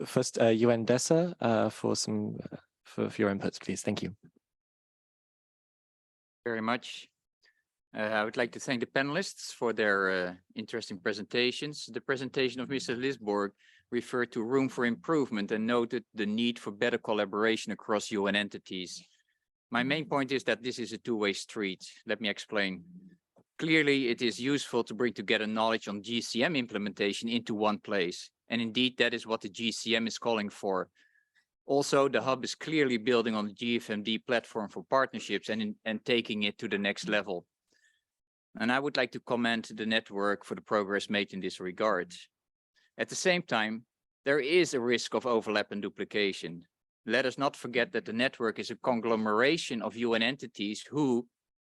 first UN DESA for your inputs, please. Thank you. Very much. I would like to thank the panelists for their interesting presentations. The presentation of Mr. Lisborg referred to room for improvement and noted the need for better collaboration across UN entities. My main point is that this is a two-way street. Let me explain. Clearly, it is useful to bring together knowledge on GCM implementation into one place. And indeed, that is what the GCM is calling for. Also, the hub is clearly building on the GFMD platform for partnerships and taking it to the next level. And I would like to commend the network for the progress made in this regard. At the same time, there is a risk of overlap and duplication. Let us not forget that the network is a conglomeration of UN entities who,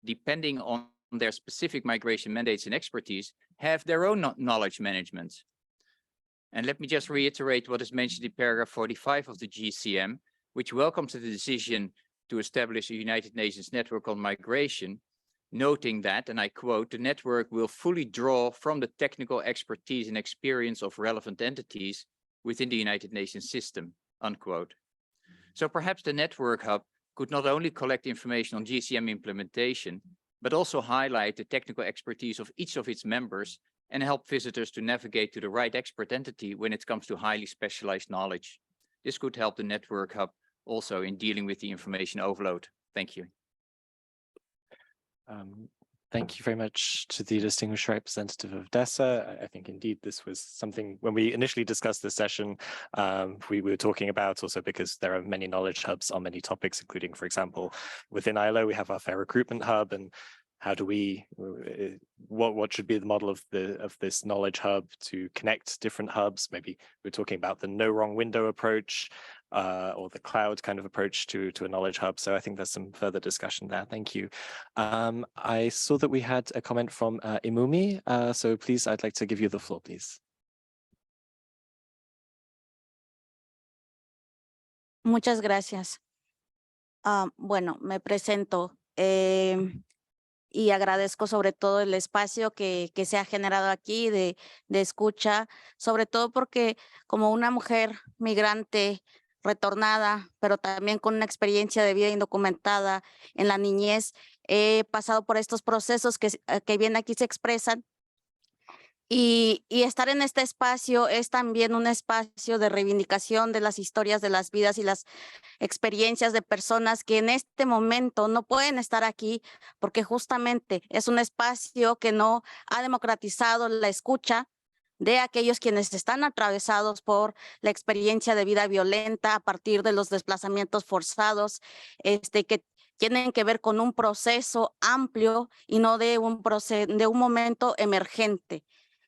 depending on their specific migration mandates and expertise, have their own knowledge management. And let me just reiterate what is mentioned in paragraph 45 of the GCM, which welcomes the decision to establish a United Nations network on migration, noting that, and I quote, the network will fully draw from the technical expertise and experience of relevant entities within the United Nations system, unquote. So perhaps the network hub could not only collect information on GCM implementation, but also highlight the technical expertise of each of its members and help visitors to navigate to the right expert entity when it comes to highly specialized knowledge. This could help the network hub also in dealing with the information overload. Thank you. Thank you very much to the distinguished representative of DESA. I think indeed this was something when we initially discussed this session, we were talking about also because there are many knowledge hubs on many topics, including, for example, within ILO, we have our Fair Recruitment Hub, and how do we, what should be the model of this knowledge hub to connect different hubs? Maybe we're talking about the no wrong window approach, or the cloud kind of approach to a knowledge hub. So I think there's some further discussion there. Thank you. I saw that we had a comment from Imumi. So please, I'd like to give you the floor, please. Muchas gracias. Bueno, me presento. Y agradezco sobre todo el espacio que se ha generado aquí de escucha, sobre todo porque como una mujer migrante retornada, pero también con una experiencia de vida indocumentada en la niñez. He pasado por estos procesos que bien aquí se expresan. Y estar en este espacio es también un espacio de reivindicación de las historias de las vidas y las experiencias de personas que en este momento no pueden estar aquí porque justamente es un espacio que no ha democratizado la escucha de aquellos quienes están atravesados por la experiencia de vida violenta a partir de los desplazamientos forzados, que tienen que ver con un proceso amplio y no de un momento emergente.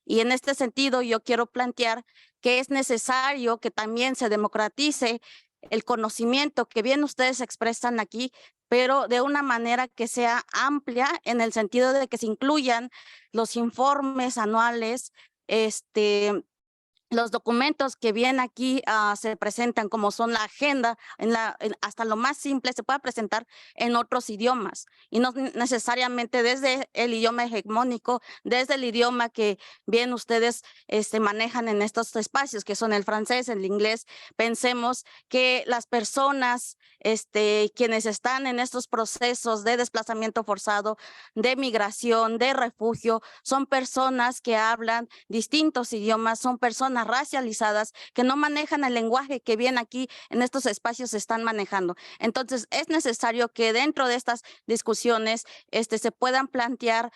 Y en este sentido, yo quiero plantear que es necesario que también se democratice el conocimiento que bien ustedes expresan aquí, pero de una manera que sea amplia en el sentido de que se incluyan los informes anuales, los documentos que bien aquí se presentan, como son la agenda, hasta lo más simple, se puede presentar en otros idiomas y no necesariamente desde el idioma hegemónico, desde el idioma que bien ustedes manejan en estos espacios, que son el francés, el inglés. Pensemos que las personas, quienes están en estos procesos de desplazamiento forzado, de migración, de refugio, son personas que hablan distintos idiomas, son personas racializadas que no manejan el lenguaje que bien aquí en estos espacios se están manejando. Entonces es necesario que dentro de estas discusiones se puedan plantear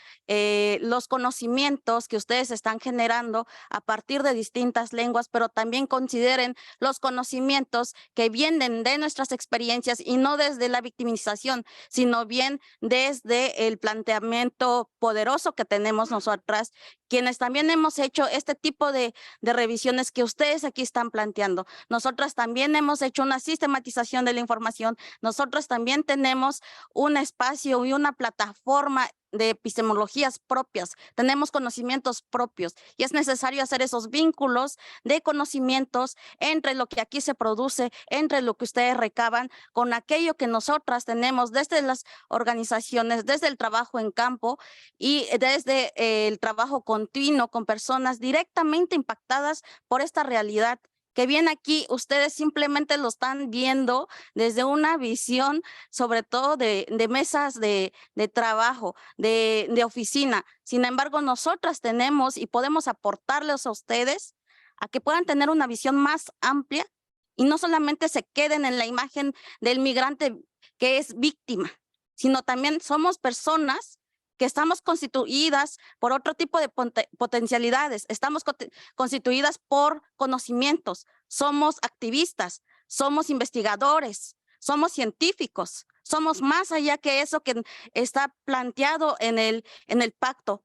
los conocimientos que ustedes están generando a partir de distintas lenguas, pero también consideren los conocimientos que vienen de nuestras experiencias y no desde la victimización, sino bien desde el planteamiento poderoso que tenemos nosotras, quienes también hemos hecho este tipo de revisiones que ustedes aquí están planteando. Nosotras también hemos hecho una sistematización de la información. Nosotros también tenemos un espacio y una plataforma de epistemologías propias, tenemos conocimientos propios y es necesario hacer esos vínculos de conocimientos entre lo que aquí se produce, entre lo que ustedes recaban, con aquello que nosotras tenemos desde las organizaciones, desde el trabajo en campo y desde el trabajo continuo con personas directamente impactadas por esta realidad, que bien aquí ustedes simplemente lo están viendo desde una visión, sobre todo de mesas de trabajo, de oficina. Sin embargo, nosotras tenemos y podemos aportarles a ustedes a que puedan tener una visión más amplia y no solamente se queden en la imagen del migrante que es víctima, sino también somos personas que estamos constituidas por otro tipo de potencialidades, estamos constituidas por conocimientos, somos activistas, somos investigadores, somos científicos, somos más allá que eso que está planteado en el pacto.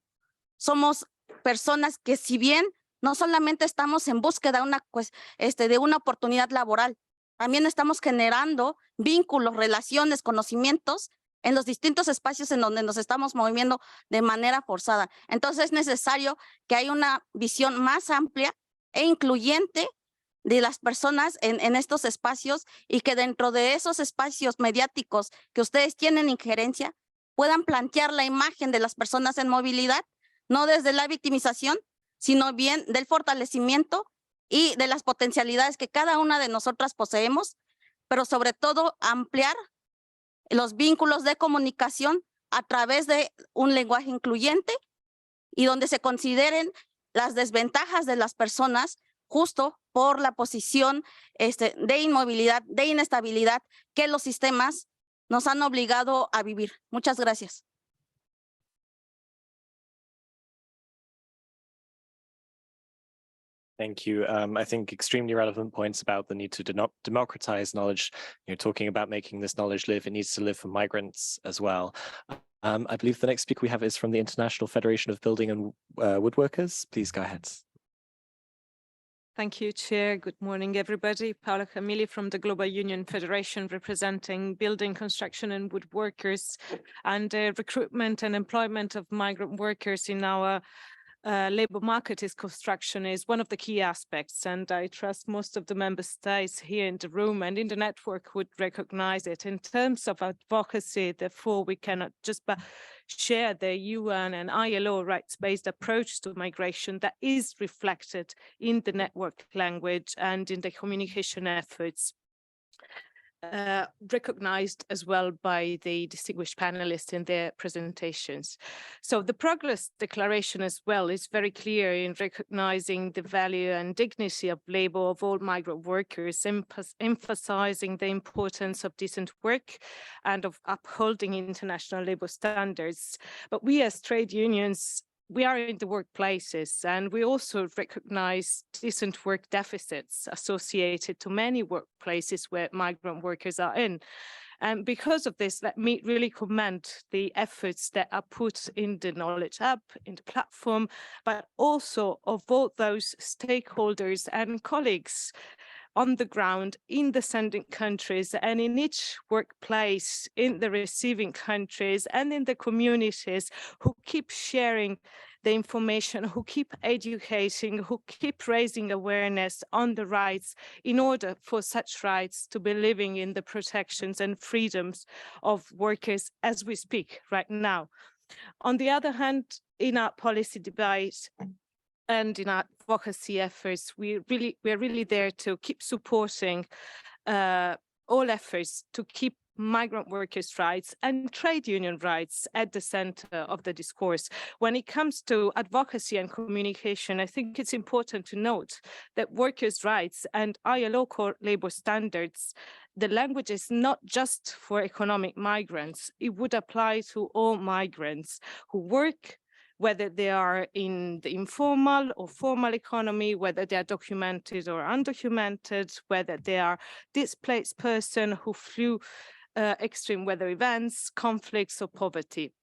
Somos personas que si bien no solamente estamos en búsqueda de una oportunidad laboral, también estamos generando vínculos, relaciones, conocimientos en los distintos espacios en donde nos estamos moviendo de manera forzada. Entonces es necesario que haya una visión más amplia e incluyente de las personas en estos espacios y que dentro de esos espacios mediáticos que ustedes tienen injerencia puedan plantear la imagen de las personas en movilidad, no desde la victimización, sino bien del fortalecimiento y de las potencialidades que cada una de nosotras poseemos, pero sobre todo ampliar los vínculos de comunicación a través de un lenguaje incluyente y donde se consideren las desventajas de las personas justo por la posición de inmovilidad, de inestabilidad que los sistemas nos han obligado a vivir. Muchas gracias. Thank you. I think extremely relevant points about the need to democratize knowledge. You're talking about making this knowledge live. It needs to live for migrants as well. I believe the next speaker we have is from the International Federation of Building and Woodworkers. Please go ahead. Thank you, Chair. Good morning, everybody. Paola Camilli from the Global Union Federation, representing building, construction and woodworkers, and recruitment and employment of migrant workers in our labor market construction is one of the key aspects, and I trust most of the member states here in the room and in the network would recognize it. In terms of advocacy, therefore, we cannot just share the UN and ILO rights-based approach to migration that is reflected in the network language and in the communication efforts. recognized as well by the distinguished panelists in their presentations. So the Progress Declaration as well is very clear in recognizing the value and dignity of labor of all migrant workers, emphasizing the importance of decent work and of upholding international labor standards. But we as trade unions, we are in the workplaces, and we also recognize decent work deficits associated to many workplaces where migrant workers are in. And because of this, let me really commend the efforts that are put in the Knowledge Hub, in the platform, but also of all those stakeholders and colleagues on the ground in the sending countries and in each workplace in the receiving countries and in the communities who keep sharing the information, who keep educating, who keep raising awareness on the rights in order for such rights to be living in the protections and freedoms of workers as we speak right now. On the other hand, in our policy debate, and in our advocacy efforts, we're really there to keep supporting all efforts to keep migrant workers' rights and trade union rights at the center of the discourse. When it comes to advocacy and communication, I think it's important to note that workers' rights and ILO core labor standards, the language is not just for economic migrants. It would apply to all migrants who work, whether they are in the informal or formal economy, whether they are documented or undocumented, whether they are displaced person who flew extreme weather events, conflicts, or poverty.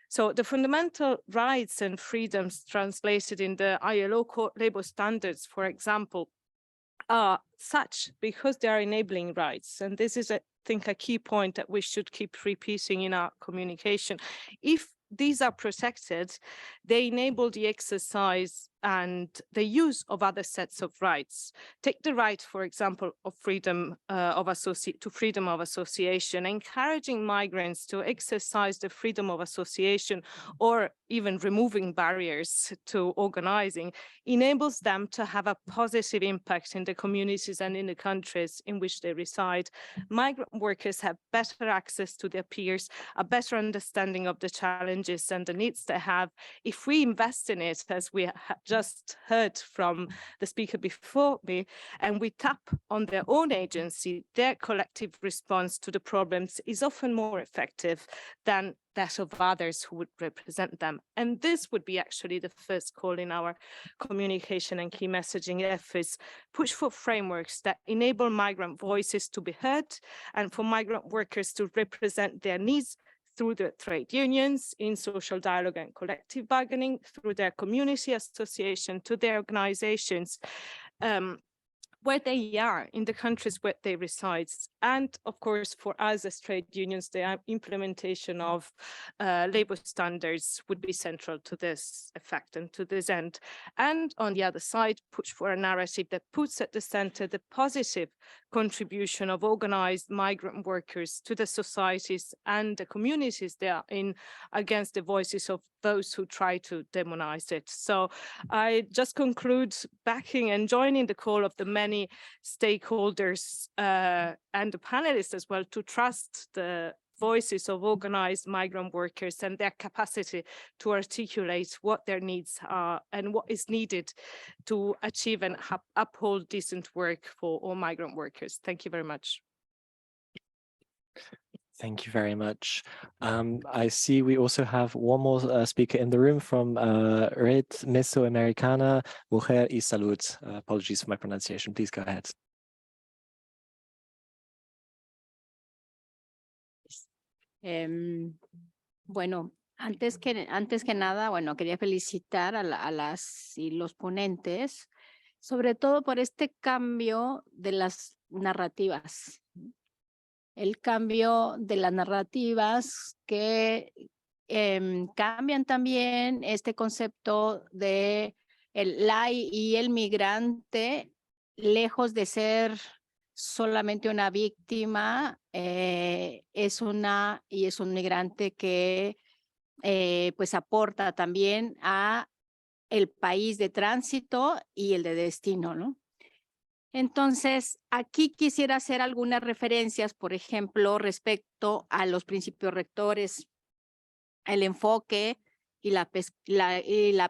So the fundamental rights and freedoms translated in the ILO core labor standards, for example, are such because they are enabling rights. And this is, I think, a key point that we should keep repeating in our communication. If these are protected, they enable the exercise and the use of other sets of rights. Take the right, for example, of freedom of association, encouraging migrants to exercise the freedom of association, or even removing barriers to organizing, enables them to have a positive impact in the communities and in the countries in which they reside. Migrant workers have better access to their peers, a better understanding of the challenges and the needs they have. If we invest in it, as we just heard from the speaker before me, and we tap on their own agency, their collective response to the problems is often more effective than that of others who would represent them. And this would be actually the first call in our communication and key messaging efforts: push for frameworks that enable migrant voices to be heard and for migrant workers to represent their needs through the trade unions, in social dialogue and collective bargaining, through their community association, to their organizations, where they are in the countries where they reside. And of course, for us as trade unions, the implementation of labor standards would be central to this effect and to this end. And on the other side, push for a narrative that puts at the center the positive contribution of organized migrant workers to the societies and the communities they are in, against the voices of those who try to demonize it. So I just conclude backing and joining the call of the many stakeholders and the panelists as well to trust the voices of organized migrant workers and their capacity to articulate what their needs are and what is needed to achieve and uphold decent work for all migrant workers. Thank you very much. Thank you very much. I see we also have one more speaker in the room from Red Mesoamericana, Mujer y Salud. Apologies for my pronunciation. Please go ahead. Bueno, antes que nada, bueno, quería felicitar a las y los ponentes, sobre todo por este cambio de las narrativas. El cambio de las narrativas que cambian también este concepto de la y el migrante, lejos de ser solamente una víctima, es un migrante que pues aporta también a el país de tránsito y el de destino, ¿no? Entonces, aquí quisiera hacer algunas referencias, por ejemplo, respecto a los principios rectores, el enfoque y la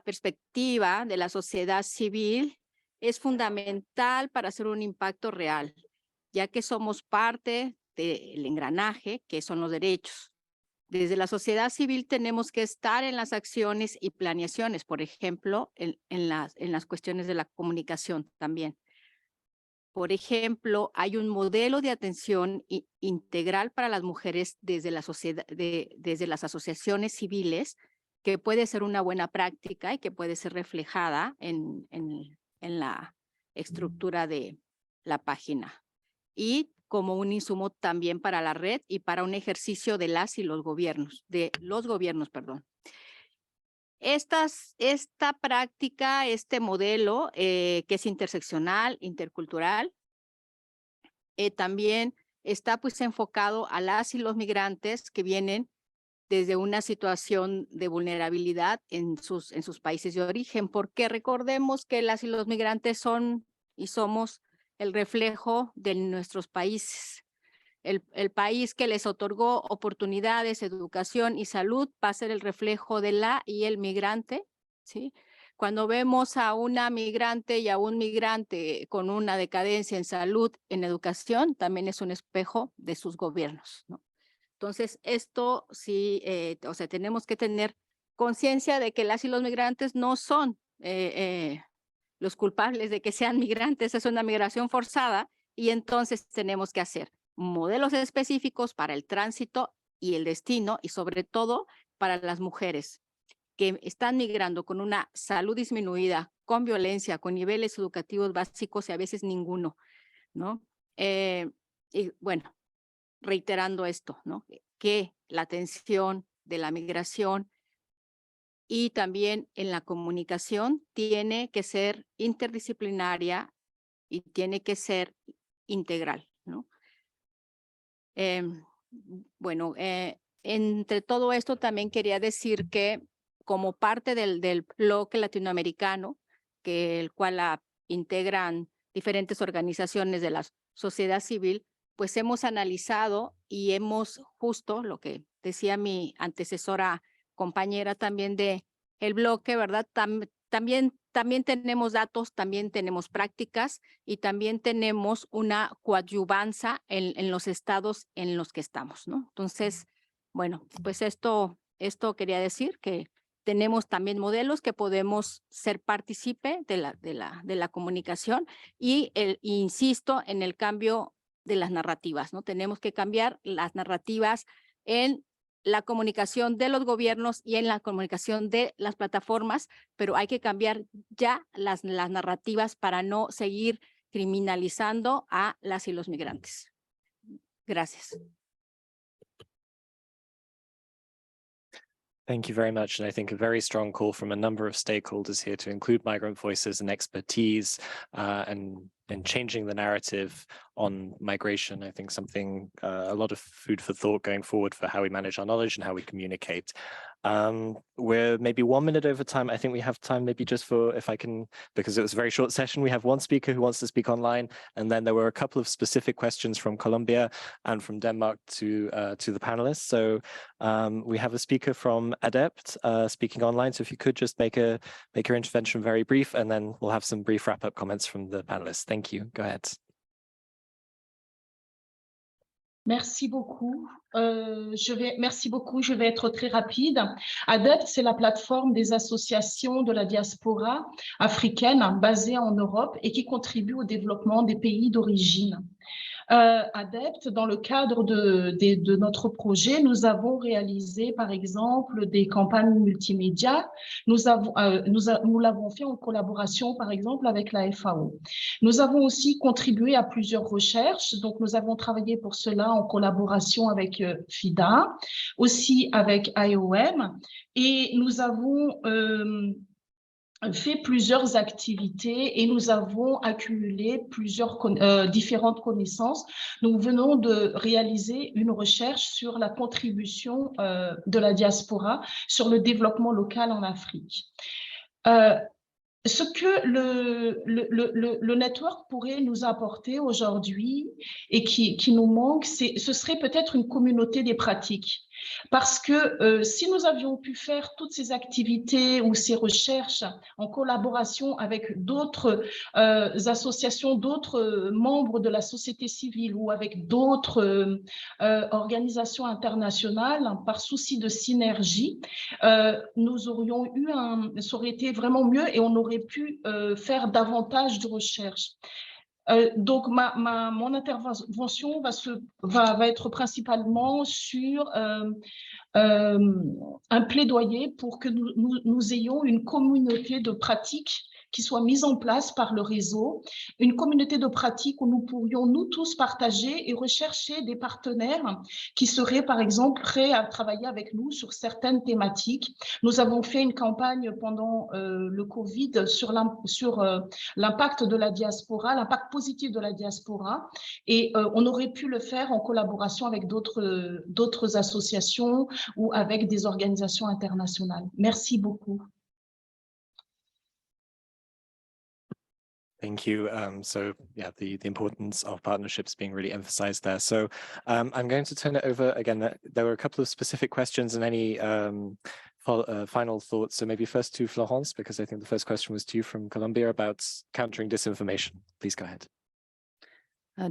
perspectiva de la sociedad civil es fundamental para hacer un impacto real, ya que somos parte del engranaje que son los derechos. Desde la sociedad civil tenemos que estar en las acciones y planeaciones, por ejemplo, en las cuestiones de la comunicación también. Por ejemplo, hay un modelo de atención integral para las mujeres desde la sociedad, desde las asociaciones civiles, que puede ser una buena práctica y que puede ser reflejada en la estructura de la página. Y como un insumo también para la red y para un ejercicio de las y los gobiernos, perdón. Esta práctica, este modelo que es interseccional, intercultural, también está pues enfocado a las y los migrantes que vienen desde una situación de vulnerabilidad en sus países de origen, porque recordemos que las y los migrantes son y somos el reflejo de nuestros países. El país que les otorgó oportunidades, educación y salud va a ser el reflejo de la y el migrante, ¿sí? Cuando vemos a una migrante y a un migrante con una decadencia en salud, en educación, también es un espejo de sus gobiernos, ¿no? Entonces, esto sí, o sea, tenemos que tener conciencia de que las y los migrantes no son los culpables de que sean migrantes, es una migración forzada y entonces tenemos que hacer modelos específicos para el tránsito y el destino y sobre todo para las mujeres que están migrando con una salud disminuida, con violencia, con niveles educativos básicos y a veces ninguno, ¿no? Y bueno, reiterando esto, ¿no? Que la atención de la migración y también en la comunicación tiene que ser interdisciplinaria y tiene que ser integral, ¿no? Bueno, entre todo esto también quería decir que como parte del bloque latinoamericano, el cual integran diferentes organizaciones de la sociedad civil, pues hemos analizado y hemos justo lo que decía mi antecesora compañera también de el bloque, ¿verdad? También tenemos datos, también tenemos prácticas y también tenemos una coadyuvanza en los estados en los que estamos, ¿no? Entonces, bueno, pues esto quería decir que tenemos también modelos que podemos ser partícipe de la comunicación y insisto en el cambio de las narrativas, ¿no? Tenemos que cambiar las narrativas en la comunicación de los gobiernos y en la comunicación de las plataformas, pero hay que cambiar ya las narrativas para no seguir criminalizando a las y los migrantes. Gracias. Thank you very much. And I think a very strong call from a number of stakeholders here to include migrant voices and expertise and changing the narrative on migration. I think something, a lot of food for thought going forward for how we manage our knowledge and how we communicate. We're maybe 1 minute over time. I think we have time maybe just for, if I can, because it was a very short session, we have one speaker who wants to speak online. And then there were a couple of specific questions from Colombia and from Denmark to the panelists. So we have a speaker from Adept speaking online. So if you could just make your intervention very brief, and then we'll have some brief wrap-up comments from the panelists. Thank you. Go ahead. Merci beaucoup. Merci beaucoup. Je vais être très rapide. ADEPT, c'est la plateforme des associations de la diaspora africaine basée en Europe et qui contribue au développement des pays d'origine. ADEPT, dans le cadre de notre projet, nous avons réalisé, par exemple, des campagnes multimédia. Nous l'avons fait en collaboration, par exemple, avec la FAO. Nous avons aussi contribué à plusieurs recherches. Donc, nous avons travaillé pour cela en collaboration avec FIDA, aussi avec IOM, et nous avons fait plusieurs activités et nous avons accumulé plusieurs différentes connaissances. Nous venons de réaliser une recherche sur la contribution de la diaspora sur le développement local en Afrique. Ce que le network pourrait nous apporter aujourd'hui et qui nous manque, ce serait peut-être une communauté des pratiques. Parce que si nous avions pu faire toutes ces activités ou ces recherches en collaboration avec d'autres associations, d'autres membres de la société civile ou avec d'autres organisations internationales, par souci de synergie, nous aurions eu ça aurait été vraiment mieux et on aurait pu faire davantage de recherches. Donc, mon intervention va être principalement sur un plaidoyer pour que nous ayons une communauté de pratiques qui soit mise en place par le réseau, une communauté de pratiques où nous pourrions nous tous partager et rechercher des partenaires qui seraient par exemple prêts à travailler avec nous sur certaines thématiques. Nous avons fait une campagne pendant le Covid sur l'impact de la diaspora, l'impact positif de la diaspora, et on aurait pu le faire en collaboration avec d'autres associations ou avec des organisations internationales. Merci beaucoup. Thank you. So yeah, the importance of partnerships being really emphasized there. So I'm going to turn it over again. There were a couple of specific questions and any final thoughts. So maybe first to Florence, because I think the first question was to you from Colombia about countering disinformation. Please go ahead.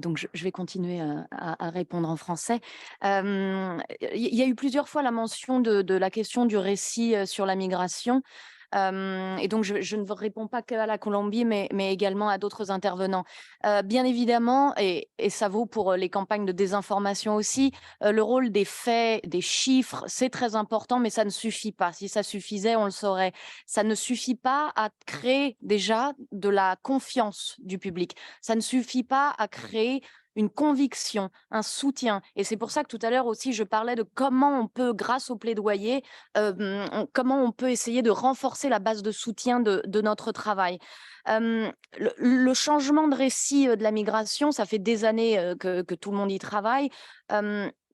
Donc, je vais continuer à répondre en français. Il y a eu plusieurs fois la mention de la question du récit sur la migration. Et donc, je ne réponds pas qu'à la Colombie, mais également à d'autres intervenants. Bien évidemment, et ça vaut pour les campagnes de désinformation aussi, le rôle des faits, des chiffres, c'est très important, mais ça ne suffit pas. Si ça suffisait, on le saurait. Ça ne suffit pas à créer déjà de la confiance du public. Ça ne suffit pas à créer une conviction, un soutien. Et c'est pour ça que tout à l'heure aussi, je parlais de comment on peut, grâce au plaidoyer, comment on peut essayer de renforcer la base de soutien de notre travail. Le changement de récit de la migration, ça fait des années que tout le monde y travaille.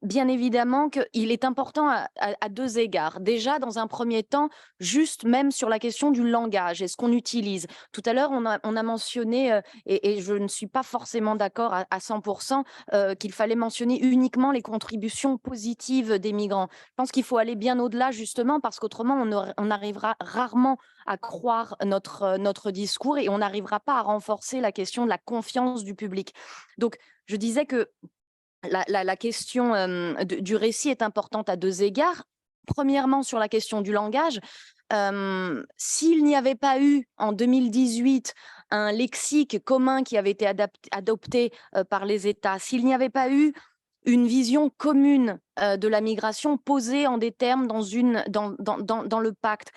Bien évidemment qu'il est important à deux égards. Déjà, dans un premier temps, juste même sur la question du langage et ce qu'on utilise. Tout à l'heure, on a mentionné, et je ne suis pas forcément d'accord à 100%, qu'il fallait mentionner uniquement les contributions positives des migrants. Je pense qu'il faut aller bien au-delà, justement, parce qu'autrement, on arrivera rarement à croire notre discours et on n'arrivera pas à renforcer la question de la confiance du public. Donc, je disais que la question du récit est importante à deux égards. Premièrement, sur la question du langage, s'il n'y avait pas eu en 2018 un lexique commun qui avait été adopté par les États, s'il n'y avait pas eu une vision commune de la migration posée en des termes dans le pacte,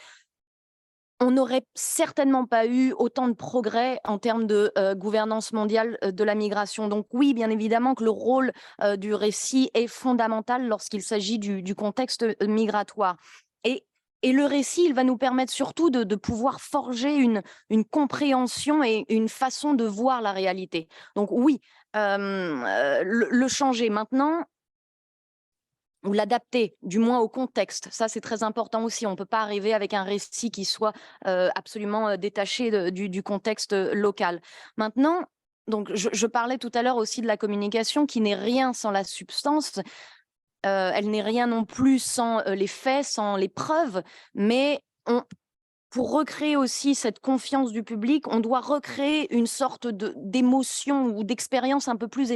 on n'aurait certainement pas eu autant de progrès en termes de gouvernance mondiale de la migration. Donc oui, bien évidemment que le rôle du récit est fondamental lorsqu'il s'agit du contexte migratoire. Et le récit, il va nous permettre surtout de pouvoir forger une compréhension et une façon de voir la réalité. Donc oui, le changer maintenant, ou l'adapter, du moins au contexte. Ça, c'est très important aussi. On ne peut pas arriver avec un récit qui soit absolument détaché du contexte local. Maintenant, donc, je parlais tout à l'heure aussi de la communication qui n'est rien sans la substance. Elle n'est rien non plus sans les faits, sans les preuves, mais pour recréer aussi cette confiance du public, on doit recréer une sorte d'émotion ou d'expérience un peu plus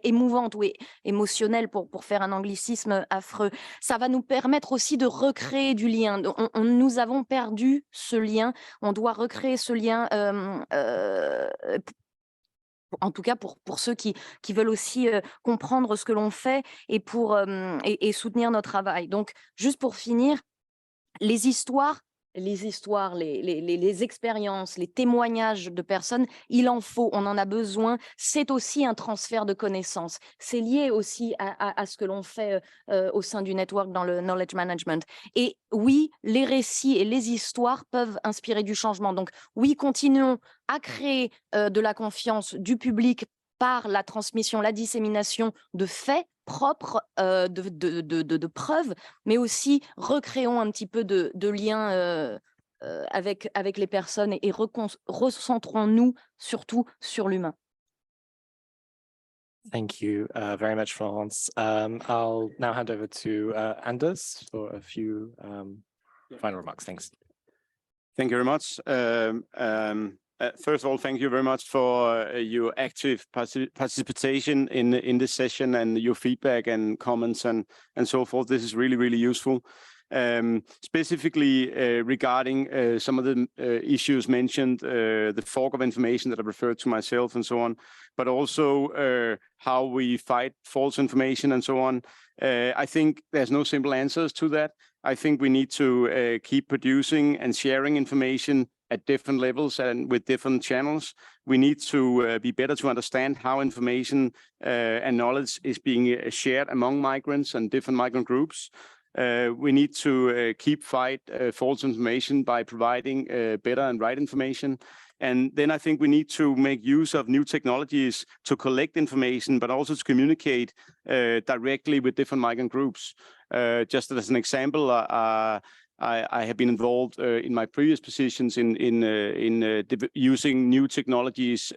émouvante ou émotionnelle, pour faire un anglicisme affreux. Ça va nous permettre aussi de recréer du lien. Nous avons perdu ce lien. On doit recréer ce lien, en tout cas pour ceux qui veulent aussi comprendre ce que l'on fait et soutenir notre travail. Donc, juste pour finir, les histoires, les expériences, les témoignages de personnes, il en faut, on en a besoin. C'est aussi un transfert de connaissances. C'est lié aussi à ce que l'on fait au sein du network dans le knowledge management. Et oui, les récits et les histoires peuvent inspirer du changement. Donc oui, continuons à créer de la confiance du public par la transmission, la dissémination de faits propres, de preuves, mais aussi recréons un petit peu de liens avec les personnes et recentrons-nous surtout sur l'humain. Thank you very much, Florence. I'll now hand over to Anders for a few final remarks. Thanks. Thank you very much. First of all, thank you very much for your active participation in this session and your feedback and comments and so forth. This is really, really useful. Specifically regarding some of the issues mentioned, the fog of information that I referred to myself and so on, but also how we fight false information and so on. I think there's no simple answers to that. I think we need to keep producing and sharing information at different levels and with different channels. We need to be better to understand how information and knowledge is being shared among migrants and different migrant groups. We need to keep fight false information by providing better and right information. And then I think we need to make use of new technologies to collect information, but also to communicate directly with different migrant groups. Just as an example, I have been involved in my previous positions in using new technologies,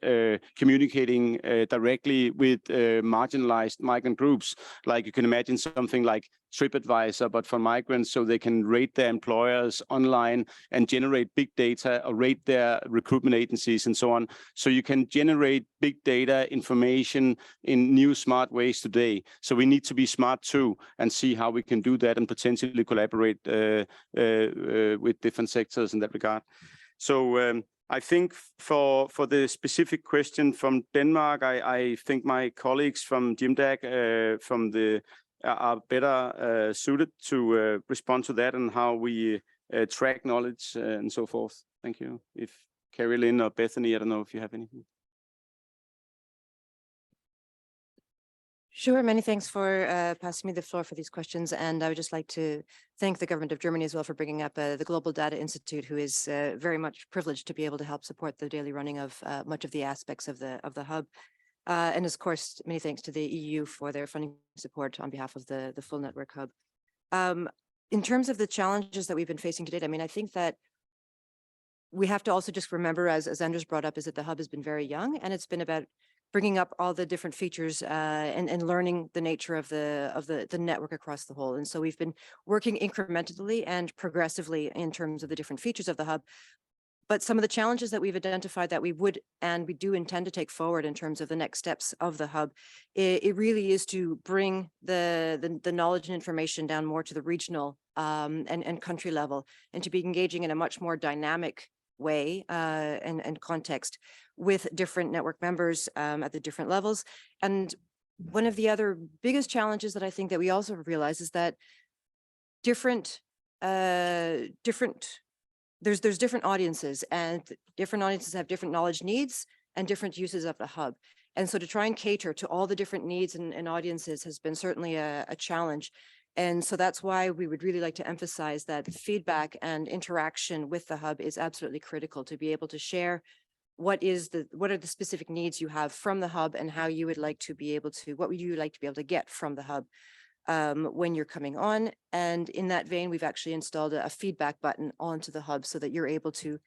communicating directly with marginalized migrant groups. Like you can imagine something like TripAdvisor, but for migrants, so they can rate their employers online and generate big data or rate their recruitment agencies and so on. So you can generate big data information in new smart ways today. So we need to be smart too and see how we can do that and potentially collaborate with different sectors in that regard. So I think for the specific question from Denmark, I think my colleagues from GIMDAC from the are better suited to respond to that and how we track knowledge and so forth. Thank you. If Carrie-Lynn or Bethany, I don't know if you have anything. Sure, many thanks for passing me the floor for these questions. And I would just like to thank the government of Germany as well for bringing up the Global Data Institute, who is very much privileged to be able to help support the daily running of much of the aspects of the hub. And of course, many thanks to the EU for their funding support on behalf of the full network hub. In terms of the challenges that we've been facing to date, I mean, I think that we have to also just remember, as Anders brought up, is that the hub has been very young, and it's been about bringing up all the different features and learning the nature of the network across the whole. And so we've been working incrementally and progressively in terms of the different features of the hub. But some of the challenges that we've identified that we do intend to take forward in terms of the next steps of the hub, it really is to bring the knowledge and information down more to the regional and country level, and to be engaging in a much more dynamic way and context with different network members at the different levels. And one of the other biggest challenges that I think that we also realize is that there's different audiences, and different audiences have different knowledge needs and different uses of the hub. And so to try and cater to all the different needs and audiences has been certainly a challenge. And so that's why we would really like to emphasize that feedback and interaction with the hub is absolutely critical, to be able to share what are the specific needs you have from the hub, and how you would like to be able to, what would you like to be able to get from the hub when you're coming on. And in that vein, we've actually installed a feedback button onto the hub so that you're able to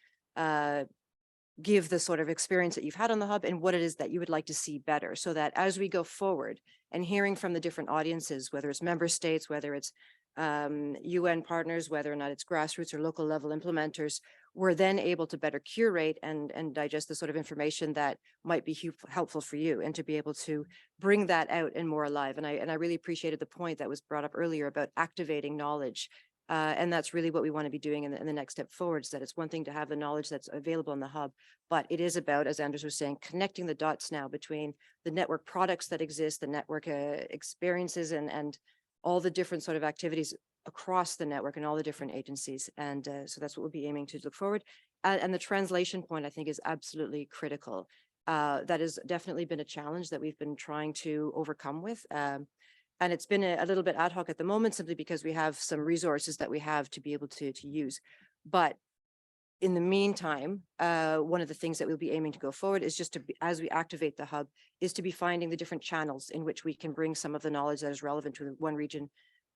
give the sort of experience that you've had on the hub and what it is that you would like to see better, so that as we go forward and hearing from the different audiences, whether it's member states, whether it's UN partners, whether or not it's grassroots or local level implementers, we're then able to better curate and digest the sort of information that might be helpful for you, and to be able to bring that out and more alive. And I really appreciated the point that was brought up earlier about activating knowledge. And that's really what we want to be doing in the next step forward, is that it's one thing to have the knowledge that's available in the hub, but it is about, as Anders was saying, connecting the dots now between the network products that exist, the network experiences, and all the different sort of activities across the network and all the different agencies. And so that's what we'll be aiming to look forward. And the translation point, I think, is absolutely critical. That has definitely been a challenge that we've been trying to overcome with. And it's been a little bit ad hoc at the moment, simply because we have some resources that we have to be able to use. But in the meantime, one of the things that we'll be aiming to go forward is just to be, as we activate the hub, is to be finding the different channels in which we can bring some of the knowledge that is relevant to one region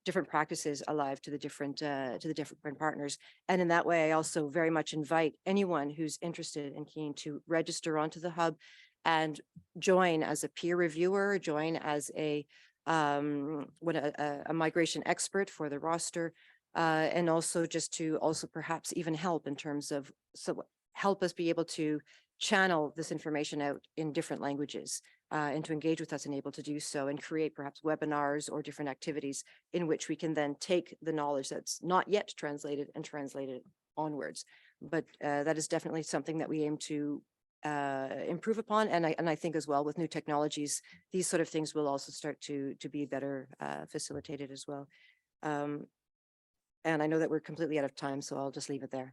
different practices alive to the different partners. And in that way, I also very much invite anyone who's interested and keen to register onto the hub and join as a peer reviewer, join as a migration expert for the roster, and also just to also perhaps even help in terms of help us be able to channel this information out in different languages, and to engage with us and able to do so and create perhaps webinars or different activities in which we can then take the knowledge that's not yet translated and translate it onwards. But that is definitely something that we aim to improve upon. And I think as well with new technologies, these sort of things will also start to be better facilitated as well. And I know that we're completely out of time, so I'll just leave it there.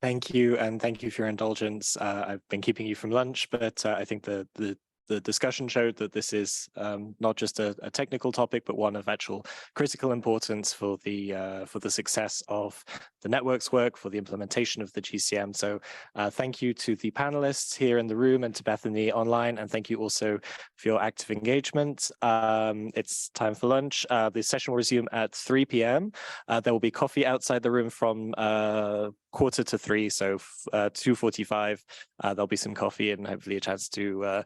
Thank you, and thank you for your indulgence. I've been keeping you from lunch, but I think the discussion showed that this is not just a technical topic, but one of actual critical importance for the success of the network's work, for the implementation of the GCM. So thank you to the panelists here in the room and to Bethany online, and thank you also for your active engagement. It's time for lunch. The session will resume at 3 p.m. There will be coffee outside the room from 2:45, so 2:45. There'll be some coffee and hopefully a chance to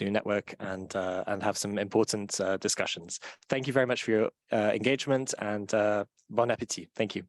network and have some important discussions. Thank you very much for your engagement, and bon appétit. Thank you.